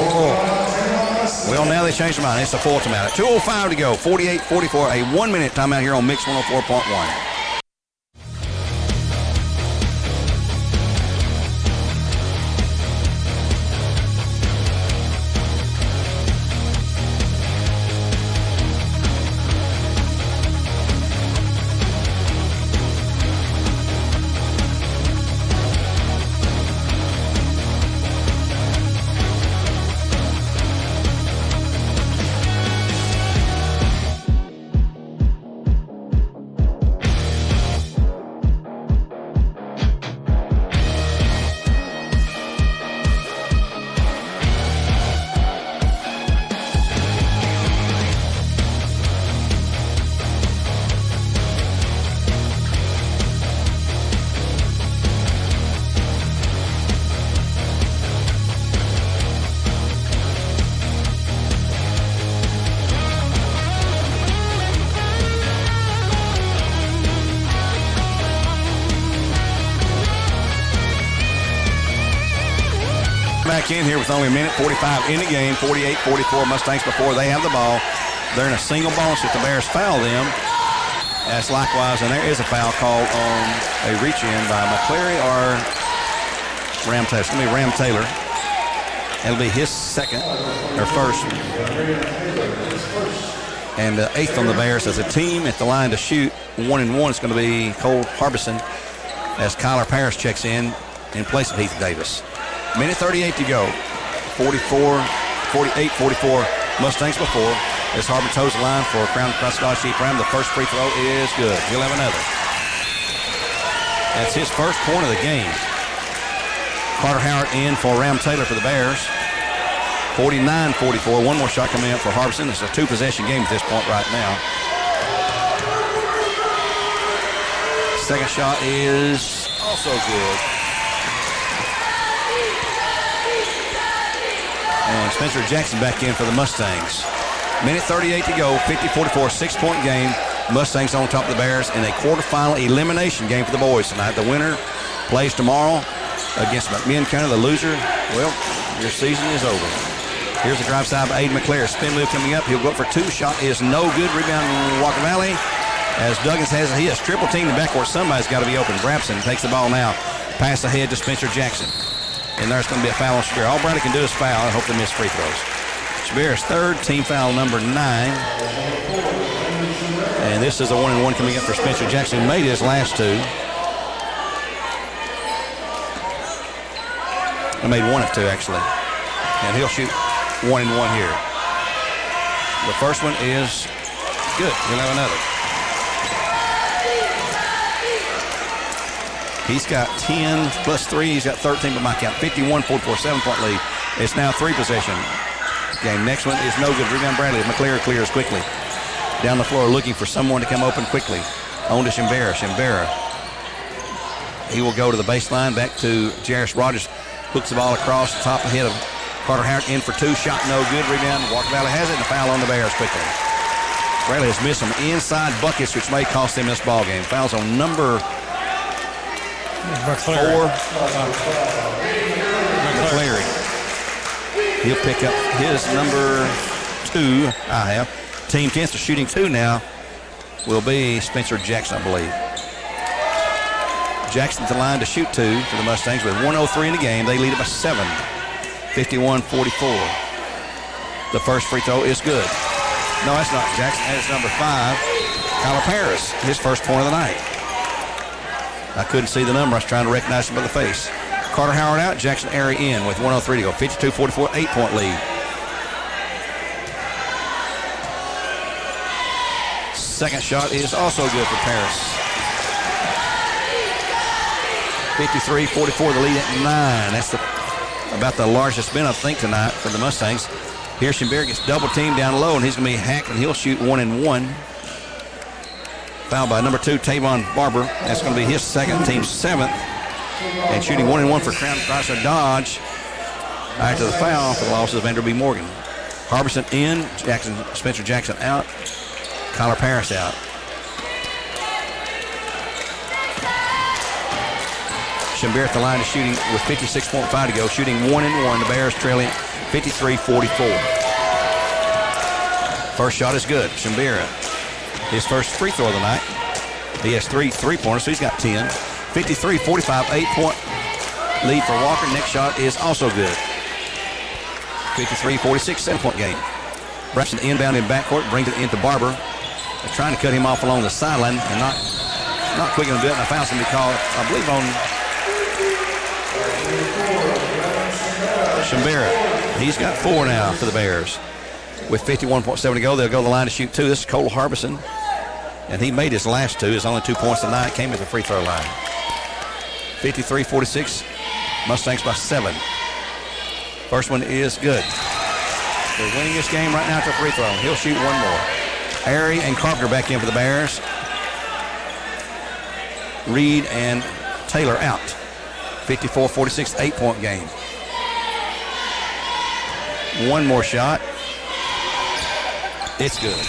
Well, now they changed their mind. It's a full timeout. 2:05 to go, 48-44, a 1-minute timeout here on Mix 104.1. Back in here with only a minute 45 in the game. 48-44 Mustangs before they have the ball. They're in a single bonus if the Bears foul them. That's likewise, and there is a foul called on a reach-in by McCleary or Ram Taylor. It's going to be Ram Taylor. It'll be his second, or first. And eighth on the Bears as a team at the line to shoot. 1-1 is going to be Cole Harbison as Kyler Parrish checks in place of Heath Davis. Minute 38 to go. 48-44 Mustangs before. As Harbin toes the line for Crown Scholarship Ram. The first free throw is good. He'll have another. That's his first point of the game. Carter Howard in for Ram Taylor for the Bears. 49-44. One more shot coming up for Harbison. It's a two-possession game at this point right now. Second shot is also good. And Spencer Jackson back in for the Mustangs. Minute 38 to go, 50-44, 6-point game. Mustangs on top of the Bears in a quarterfinal elimination game for the boys tonight. The winner plays tomorrow against McMinn County. The loser, well, your season is over. Here's the drive side by Aiden McClare. Spin move coming up. He'll go up for two. Shot is no good. Rebound Walker Valley. As Duggins has it, he has triple teamed in the backcourt. Somebody's got to be open. Brabson takes the ball now. Pass ahead to Spencer Jackson. And there's going to be a foul on Shabir. All Bradley can do is foul and hope they miss free throws. Shabir's third, team foul number 9. And this is a 1-and-1 coming up for Spencer Jackson, who made his last two. I made 1 of 2, actually. And he'll shoot 1-and-1 here. The first one is good. He'll have another. He's got 10 plus 3. He's got 13 by my count. 51-44, 7-point lead. It's now 3-possession game. Next one is no good. Rebound Bradley. McClure clears quickly. Down the floor looking for someone to come open quickly. On to Shimbera. Shimbera. He will go to the baseline. Back to Jarris Rogers. Hooks the ball across the top of the head of Carter Howard. In for two. Shot no good. Rebound. Walker Valley has it. And a foul on the Bears quickly. Bradley has missed some inside buckets, which may cost him this ball game. Fouls on number 4. McCleary. He'll pick up his number 2. I have. Team 10 to shooting 2 now will be Spencer Jackson, I believe. Jackson's the line to shoot 2 for the Mustangs with 1:03 in the game. They lead it by 7. 51-44. The first free throw is good. No, that's not Jackson. That's number 5, Kyler Paris. His first point of the night. I couldn't see the number. I was trying to recognize him by the face. Carter Howard out. Jackson Airy in with 1:03 to go. 52-44, 8-point lead. Second shot is also good for Paris. 53-44, the lead at 9. That's about the largest been, I think, tonight for the Mustangs. Here, Shimbera gets double teamed down low, and he's going to be hacked, and he'll shoot 1-and-1. Fouled by number 2, Tavon Barber. That's going to be his second, team 7th. And shooting 1-and-1 for Crown Chrysler Dodge. After the foul for the loss of Andrew B. Morgan. Harbison in, Spencer Jackson out, Kyler Paris out. Shimbera at the line is shooting with 56.5 to go, shooting 1-and-1. The Bears trailing 53-44. First shot is good. Shimbera, his first free throw of the night. He has 3 3-pointers, so he's got 10. 53-45, 8-point lead for Walker. Next shot is also good. 53-46, 7-point game. Braxton inbound in backcourt, brings it into Barber. They're trying to cut him off along the sideline and not quick enough to do it. And I found somebody called, I believe, on Shimbera. He's got 4 now for the Bears. With 51.7 to go, they'll go to the line to shoot 2. This is Cole Harbison. And he made his last 2. His only 2 points tonight came at the free throw line. 53-46, Mustangs by 7. First one is good. They're winning this game right now at the free throw. He'll shoot 1 more. Airy and Carpenter back in for the Bears. Reed and Taylor out. 54-46, 8-point game. 1 more shot. It's good.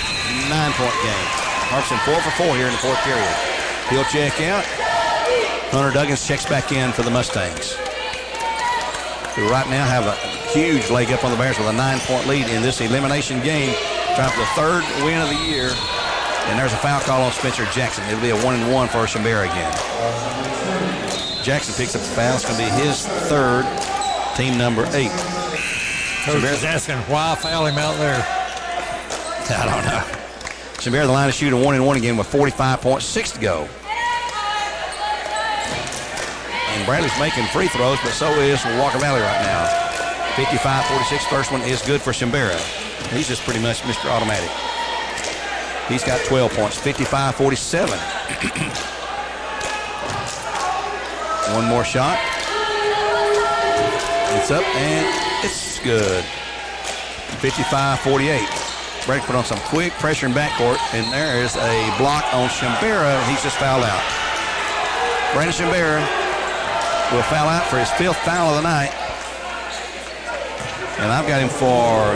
9-point game. Harbison 4 for 4 here in the 4th period. He'll check out. Hunter Duggins checks back in for the Mustangs, who right now have a huge leg up on the Bears with a 9-point lead in this elimination game. Trying for the 3rd win of the year. And there's a foul call on Spencer Jackson. It'll be a 1-and-1 for Shimbera again. Jackson picks up the foul. It's going to be his 3rd, team number 8. Coach is asking why foul him out there. I don't know. Shimbera the line to shoot a 1-and-1 again with 45.6 to go. And Bradley's making free throws, but so is Walker Valley right now. 55-46, first one is good for Shimbera. He's just pretty much Mr. Automatic. He's got 12 points, 55-47. One more shot. It's up, and it's good. 55-48. Brady put on some quick pressure in backcourt, and there is a block on Shimbera. He's just fouled out. Brandon Shimbera will foul out for his 5th foul of the night. And I've got him for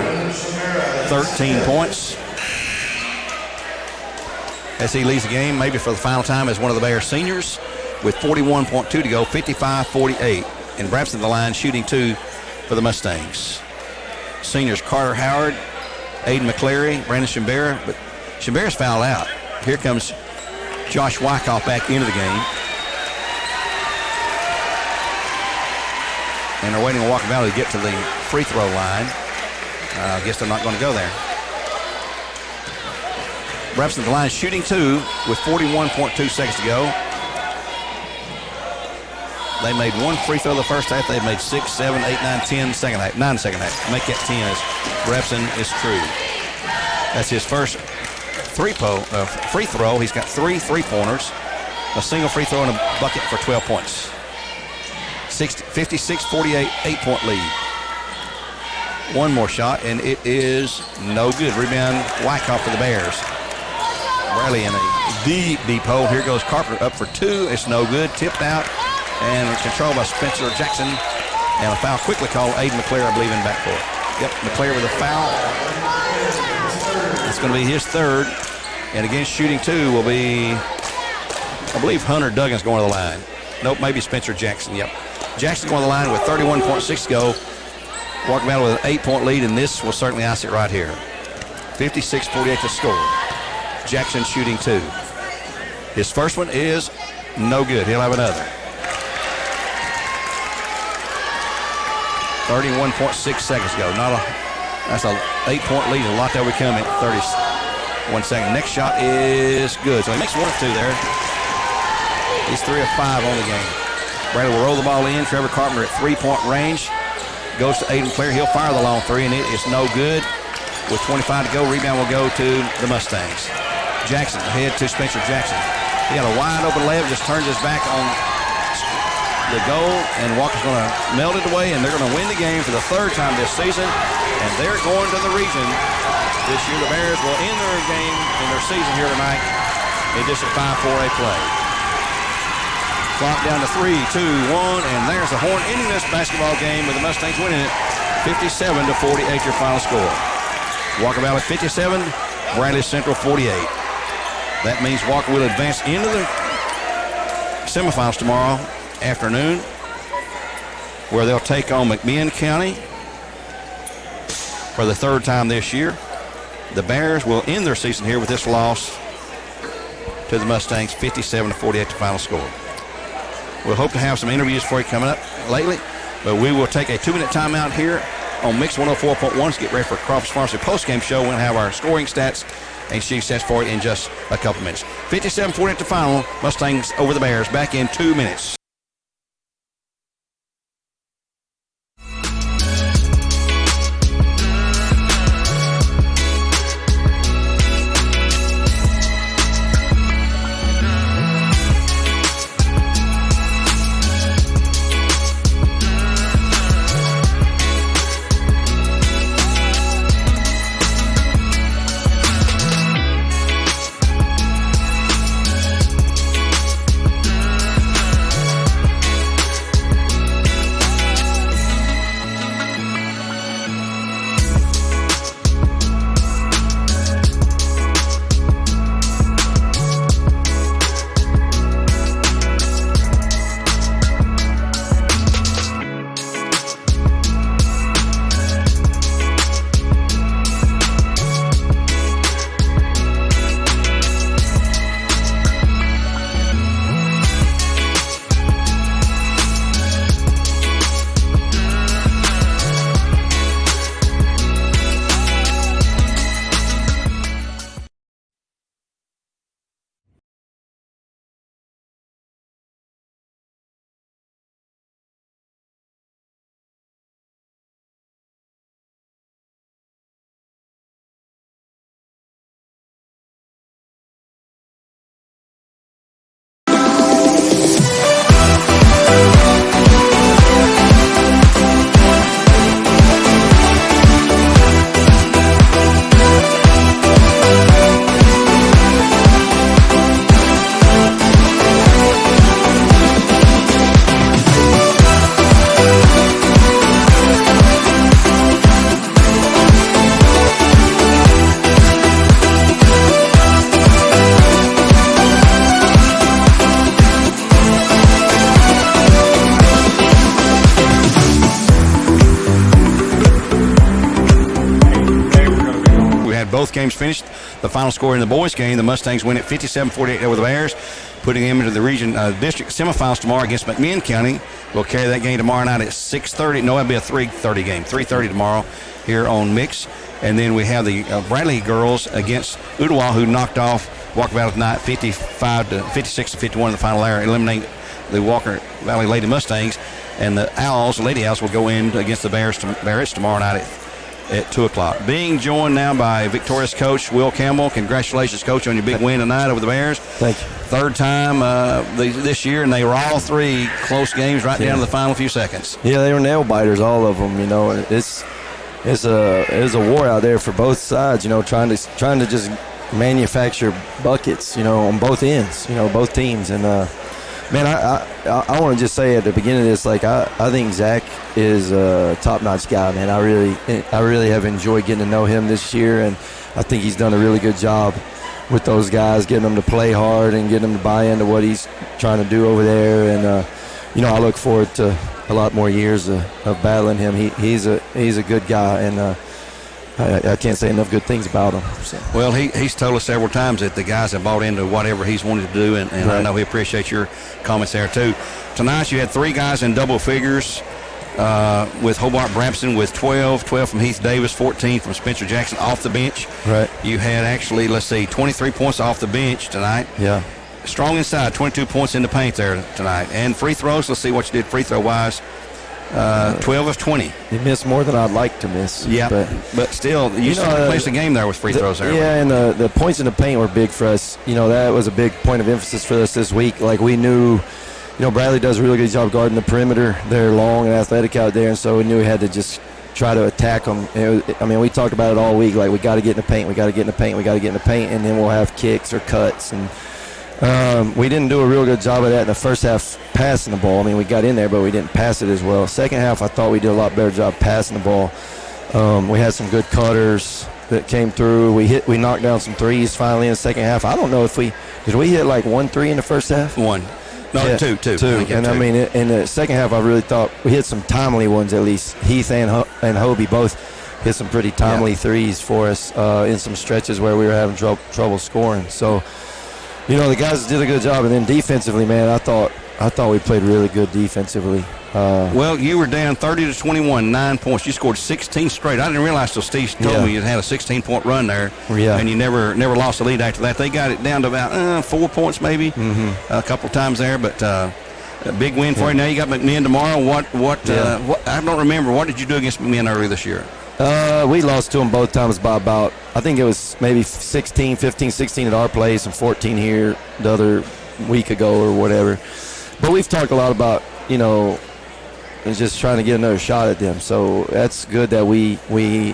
13 points as he leads the game, maybe for the final time as one of the Bears seniors, with 41.2 to go, 55-48. And Brapson at the line, shooting 2 for the Mustangs. Seniors Carter Howard, Aiden McCleary, Brandon Shimbera, but Shimbera's fouled out. Here comes Josh Wyckoff back into the game. And they're waiting on Walker Valley to get to the free throw line. I guess they're not going to go there. Brapson at the line, shooting 2 with 41.2 seconds to go. They made 1 free throw the first half. They've made 6, 7, 8, 9, 10 second half. 9 second half. Make that 10 as Brapson is true. That's his first free throw. He's got 3 3-pointers, a single free throw, and a bucket for 12 points. 56-48, 8-point lead. One more shot, and it is no good. Rebound, Wyckoff for the Bears. Bradley in a deep hole. Here goes Carpenter up for 2. It's no good. Tipped out and controlled by Spencer Jackson. And a foul quickly called. Aiden McClare, I believe, in backcourt. Yep, McClare with a foul. It's going to be his third. And again, shooting 2 will be, I believe, Hunter Duggan's going to the line. Nope, maybe Spencer Jackson. Yep. Jackson going to the line with 31.6 to go. Walker Valley with an 8-point lead, and this will certainly ice it right here. 56-48 to score. Jackson shooting 2. His first one is no good. He'll have another. 31.6 seconds ago. That's an 8-point lead. A lot to overcome at 31 seconds. Next shot is good. So he makes 1 of 2 there. He's 3 of 5 on the game. Bradley will roll the ball in. Trevor Carpenter at 3-point range. Goes to Aiden Clare. He'll fire the long 3, and it is no good. With 25 to go, rebound will go to the Mustangs. Jackson ahead to Spencer Jackson. He got a wide open layup, just turns his back on the goal, and Walker's going to melt it away, and they're going to win the game for the 3rd time this season, and they're going to the region this year. The Bears will end their game in their season here tonight in District 5 4A play. Clock down to 3, 2, 1, and there's the horn ending this basketball game with the Mustangs winning it 57-48 your final score. Walker Valley 57, Bradley Central 48. That means Walker will advance into the semifinals tomorrow afternoon, where they'll take on McMinn County for the 3rd time this year. The Bears will end their season here with this loss to the Mustangs, 57-48 the final score. We'll hope to have some interviews for you coming up lately, but we will take a 2-minute timeout here on Mix 104.1 to get ready for Crawford's Varsity postgame show. We'll have our scoring stats and shooting stats for you in just a couple minutes. 57-48 the final. Mustangs over the Bears. Back in 2 minutes. both games finished. The final score in the boys' game, the Mustangs win at 57-48 over the Bears, putting them into the region district semifinals tomorrow against McMinn County. We'll carry that game tomorrow night at 6:30. No, that'll be a 3:30 game. 3:30 tomorrow here on Mix. And then we have the Bradley girls against Ottawa, who knocked off Walker Valley tonight 56-51 in the final hour, eliminate the Walker Valley Lady Mustangs. And the Lady Owls, will go in against the Barretts tomorrow night at 2 o'clock. Being joined now by victorious coach Will Campbell. Congratulations, Coach, on your big win tonight over the Bears. Thank you. Third time this year, and they were all three close games right down to the final few seconds. Yeah, they were nail biters, all of them. It's a war out there for both sides. Trying to just manufacture buckets. On both ends. Both teams. And man, I want to just say at the beginning of this, I think Zach is a top-notch guy, man. I really have enjoyed getting to know him this year, and I think he's done a really good job with those guys, getting them to play hard and getting them to buy into what he's trying to do over there. And I look forward to a lot more years of battling him. He's a good guy, and I can't say enough good things about him. So. Well, he's told us several times that the guys have bought into whatever he's wanted to do, and right. I know he appreciates your comments there too. Tonight you had three guys in double figures with Hobart Brampton with 12 from Heath Davis, 14 from Spencer Jackson off the bench. Right. You had actually, 23 points off the bench tonight. Yeah. Strong inside, 22 points in the paint there tonight. And free throws, let's see what you did free throw-wise. 12 of 20. He missed more than I'd like to miss. Yeah, but still, you still placed the game there with free throws there. Yeah, and the points in the paint were big for us. That was a big point of emphasis for us this week. We knew, Bradley does a really good job guarding the perimeter. They're long and athletic out there, and so we knew we had to just try to attack them. We talked about it all week. We got to get in the paint, we got to get in the paint, and then we'll have kicks or cuts. And we didn't do a real good job of that in the first half passing the ball. We got in there, but we didn't pass it as well. Second half, I thought we did a lot better job passing the ball. We had some good cutters that came through. We knocked down some threes finally in the second half. I don't know if did we hit 1 3 in the first half? One. No, yeah, two. And two. In the second half, I really thought we hit some timely ones at least. Heath and Hobie both hit some pretty timely threes for us in some stretches where we were having trouble scoring. So, the guys did a good job. And then defensively, man, I thought we played really good defensively. Well, you were down 30-21, 9 points. You scored 16 straight. I didn't realize till Steve told me you had a 16-point run there, and you never lost the lead after that. They got it down to about 4 points maybe, a couple of times there, but a big win for you. Now you got McMinn tomorrow. What I don't remember. What did you do against McMinn earlier this year? We lost to them both times by about, I think it was maybe 15, 16 at our place and 14 here the other week ago or whatever. But we've talked a lot about, just trying to get another shot at them. So that's good that we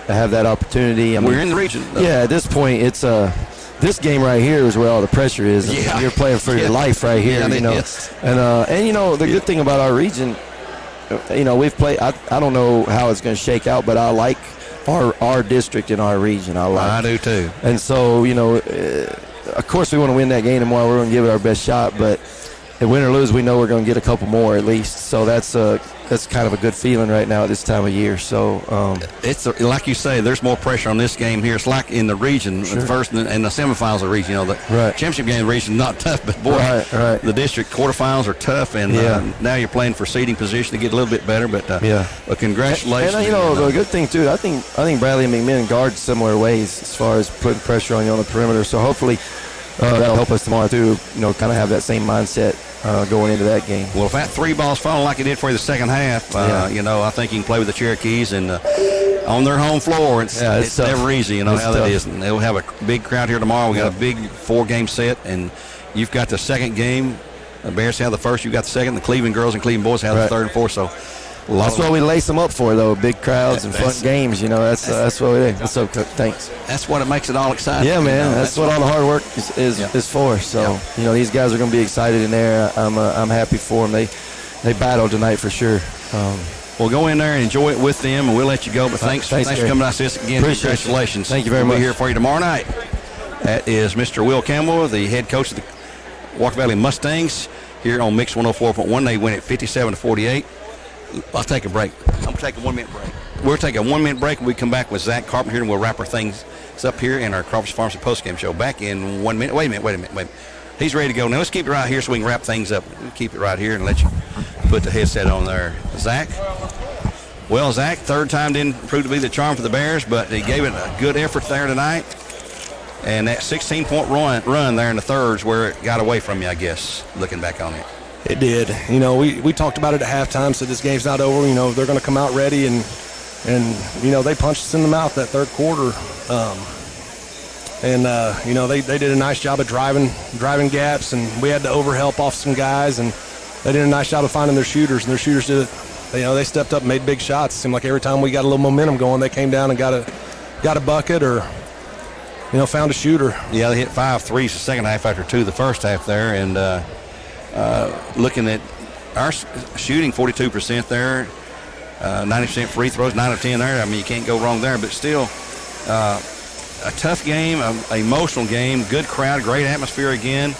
have that opportunity. We're in the region, though. Yeah, at this point, it's this game right here is where all the pressure is. Yeah. You're playing for your life right here, And the good thing about our region, we've played. I don't know how it's going to shake out, but I like our district in our region. I do too. And so, of course, we want to win that game tomorrow. We're going to give it our best shot, but win or lose, we know we're going to get a couple more at least. So that's kind of a good feeling right now at this time of year. So it's like you say, there's more pressure on this game here. It's like in the region, the first and the semifinals of the region. The championship game of the region is not tough, but boy, the district quarterfinals are tough, and now you're playing for seeding position to get a little bit better. But but congratulations. And the good thing too, I think Bradley and McMinn guard similar ways as far as putting pressure on you on the perimeter. So hopefully that'll help us tomorrow too. Kind of have that same mindset going into that game. Well, if that three ball's falling like it did for you the second half, I think you can play with the Cherokees and on their home floor. It's never easy. How tough. That is. And they'll have a big crowd here tomorrow. We got a big 4-game set, and you've got the second game. The Bears have the first. You got the second. The Cleveland girls and Cleveland boys have the third and fourth. So. That's what we lace them up for, though. Big crowds and fun games. That's what we do. That's so thanks. That's what it makes it all exciting. Yeah, man. That's what all the hard work is for. So these guys are going to be excited in there. I'm happy for them. They battled tonight for sure. We'll go in there and enjoy it with them, and we'll let you go. But thanks for coming out to us again. Appreciate Congratulations. Thank you very much. We'll be here for you tomorrow night. That is Mr. Will Campbell, the head coach of the Walker Valley Mustangs here on Mix 104.1. They win at 57-48. I'll take a break. I'm going to take a 1 minute break. We'll take a 1 minute break and we come back with Zach Carpenter here and we'll wrap our things up here in our Crawford Pharmacy postgame show. Back in 1 minute. Wait a minute. He's ready to go. Now let's keep it right here so we can wrap things up. We'll keep it right here and let you put the headset on there. Zach? Well, Zach, third time didn't prove to be the charm for the Bears, but he gave it a good effort there tonight. And that 16-point run there in the third is where it got away from you, I guess, looking back on it. It did. You know, we talked about it at halftime, said this game's not over. You know, they're going to come out ready, and you know, they punched us in the mouth that third quarter. You know, they did a nice job of driving gaps, and we had to overhelp off some guys, and they did a nice job of finding their shooters, and their shooters did it. You know, they stepped up and made big shots. It seemed like every time we got a little momentum going, they came down and got a bucket or, you know, found a shooter. Yeah, they hit 5 threes the second half after 2 the first half there, and looking at our shooting, 42% there, 90% free throws, 9 of 10 there. I mean, you can't go wrong there, but still a tough game, an emotional game, good crowd, great atmosphere again,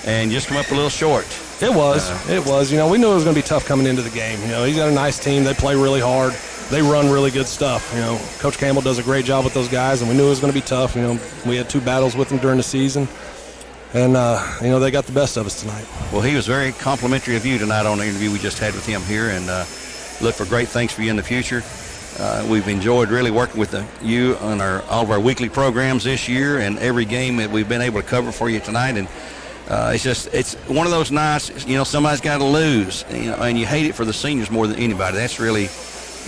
and just come up a little short. It was. You know, we knew it was going to be tough coming into the game. You know, he's got a nice team. They play really hard. They run really good stuff. You know, Coach Campbell does a great job with those guys, and we knew it was going to be tough. You know, we had 2 battles with them during the season, and, you know, they got the best of us tonight. Well, he was very complimentary of you tonight on the interview we just had with him here, and look for great things for you in the future. We've enjoyed really working with you on all of our weekly programs this year, and every game that we've been able to cover for you tonight. And it's one of those nights, you know, somebody's got to lose, you know, and you hate it for the seniors more than anybody. That's really,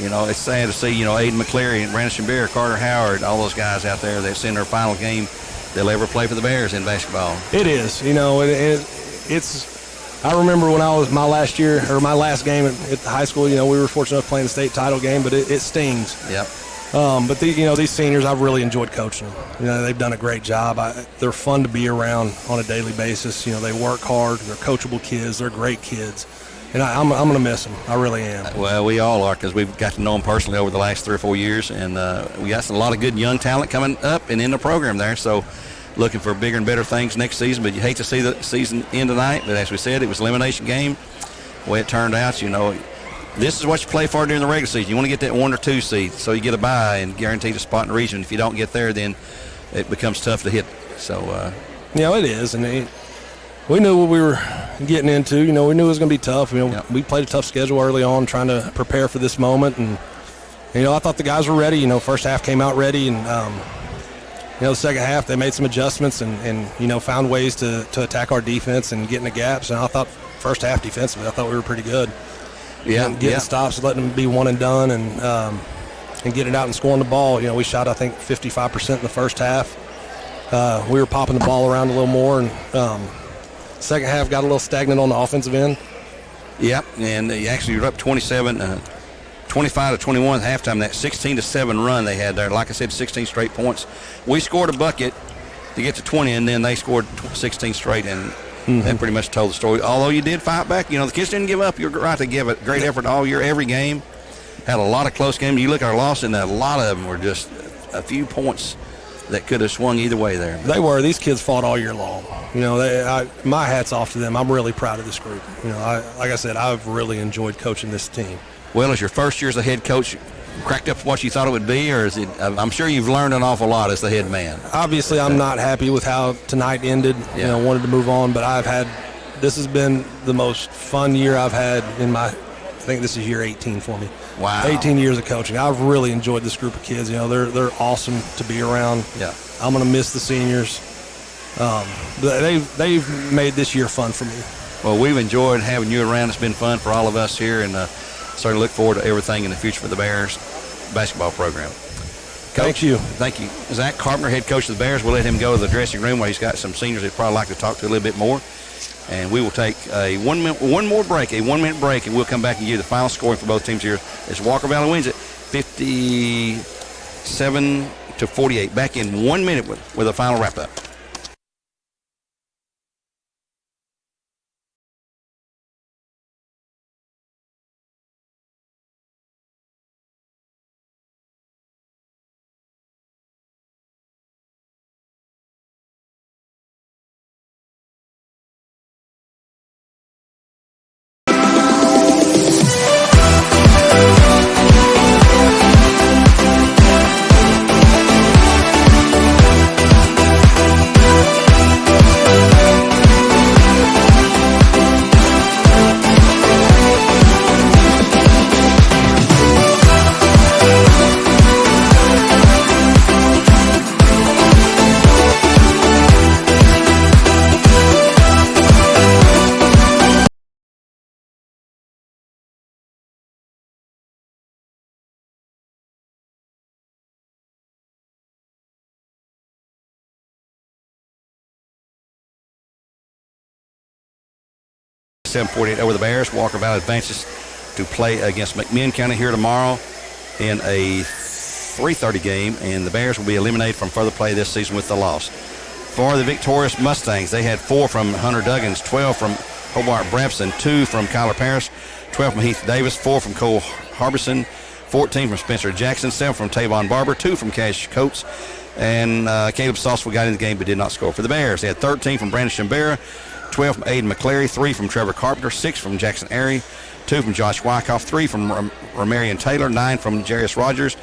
you know, it's sad to see, you know, Aiden McCleary and Brandon Bear, Carter Howard, all those guys out there that's in their final game they'll ever play for the Bears in basketball. It is, you know, it's. I remember when I was my last game at the high school. You know, we were fortunate enough playing the state title game, but it stings. Yep. But you know, these seniors, I've really enjoyed coaching them. You know, they've done a great job. They're fun to be around on a daily basis. You know, they work hard. They're coachable kids. They're great kids. And I'm going to miss them. I really am. Well, we all are, because we've got to know them personally over the last 3 or 4 years, and we got a lot of good young talent coming up and in the program there. So, looking for bigger and better things next season. But you hate to see the season end tonight. But as we said, it was an elimination game. The way it turned out, you know, this is what you play for during the regular season. You want to get that 1 or 2 seed, so you get a bye and guaranteed a spot in the region. If you don't get there, then it becomes tough to hit. So, you know, it is, and we knew what we were getting into. You know, we knew it was going to be tough. You know, yep. We played a tough schedule early on, trying to prepare for this moment. And you know, I thought the guys were ready. You know, first half came out ready, and you know, the second half they made some adjustments and you know, found ways to attack our defense and get in the gaps. And I thought first half defensively, I thought we were pretty good. Yeah, getting stops, letting them be one and done, and getting out and scoring the ball. You know, we shot, I think, 55% in the first half. We were popping the ball around a little more, and second half got a little stagnant on the offensive end. Yep, and they actually were up 25 to 21 at halftime. That 16-7 run they had there, like I said, 16 straight points. We scored a bucket to get to 20, and then they scored 16 straight, and that pretty much told the story. Although you did fight back, you know, the kids didn't give up. You're right to give a great effort all year, every game. Had a lot of close games. You look at our loss, and a lot of them were just a few points that could have swung either way there. They were. These kids fought all year long. You know, my hat's off to them. I'm really proud of this group. You know, like I said, I've really enjoyed coaching this team. Well, is your first year as a head coach cracked up what you thought it would be, or is it? I'm sure you've learned an awful lot as the head man. Obviously, I'm not happy with how tonight ended. Yeah. You know, wanted to move on, but this has been the most fun year I've had in I think this is year 18 for me. Wow. 18 years of coaching. I've really enjoyed this group of kids. You know, they're awesome to be around. Yeah. I'm going to miss the seniors. They've made this year fun for me. Well, we've enjoyed having you around. It's been fun for all of us here, and certainly look forward to everything in the future for the Bears basketball program. Thank you. Thank you. Zach Carpenter, head coach of the Bears. We'll let him go to the dressing room where he's got some seniors he'd probably like to talk to a little bit more. And we will take a 1 minute break, and we'll come back and give you the final scoring for both teams here as Walker Valley wins it 57-48. Back in 1 minute with a final wrap-up. 7-48 over the Bears. Walker Valley advances to play against McMinn County here tomorrow in a 3:30 game, and the Bears will be eliminated from further play this season with the loss. For the victorious Mustangs, they had 4 from Hunter Duggins, 12 from Hobart Brabson, 2 from Kyler Parrish, 12 from Heath Davis, 4 from Cole Harbison, 14 from Spencer Jackson, 7 from Tavon Barber, 2 from Cash Coates, and Caleb Sauceful got in the game but did not score. For the Bears, they had 13 from Brandon Shimbera, 12 from Aiden McClary, 3 from Trevor Carpenter, 6 from Jackson Airy, 2 from Josh Wyckoff, 3 from Romarian Taylor, 9 from Jarius Rogers,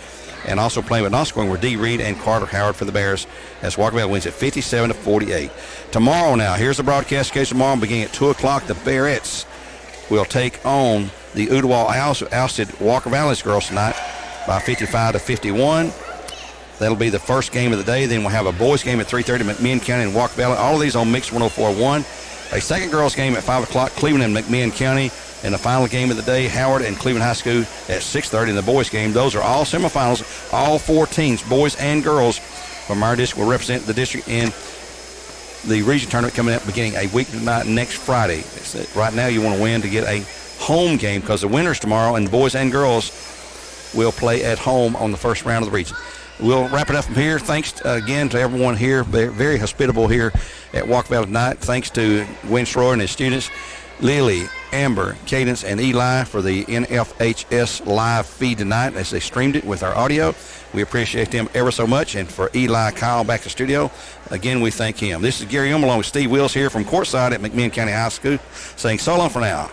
and also playing but not scoring were D. Reed and Carter Howard for the Bears as Walkerville wins at 57-48. Tomorrow now, here's the broadcast schedule tomorrow beginning at 2 o'clock. The Bearettes will take on the Ooltewah Owls, who ousted Walker Valley's girls tonight by 55-51. That'll be the first game of the day. Then we'll have a boys game at 3:30, McMinn County and Walker Valley. All of these on Mix 104.1. A second girls game at 5 o'clock, Cleveland and McMinn County. And the final game of the day, Howard and Cleveland High School at 6:30 in the boys game. Those are all semifinals. All 4 teams, boys and girls, from our district will represent the district in the region tournament coming up beginning a week tonight next Friday. Right now you want to win to get a home game because the winners tomorrow and boys and girls will play at home on the first round of the region. We'll wrap it up from here. Thanks again to everyone here. Very hospitable here at Walker Valley tonight. Thanks to Gwen Schroer and his students. Lily, Amber, Cadence, and Eli for the NFHS live feed tonight as they streamed it with our audio. We appreciate them ever so much. And for Eli Kyle back to studio, again, we thank him. This is Gary along with Steve Wills here from courtside at McMinn County High School saying so long for now.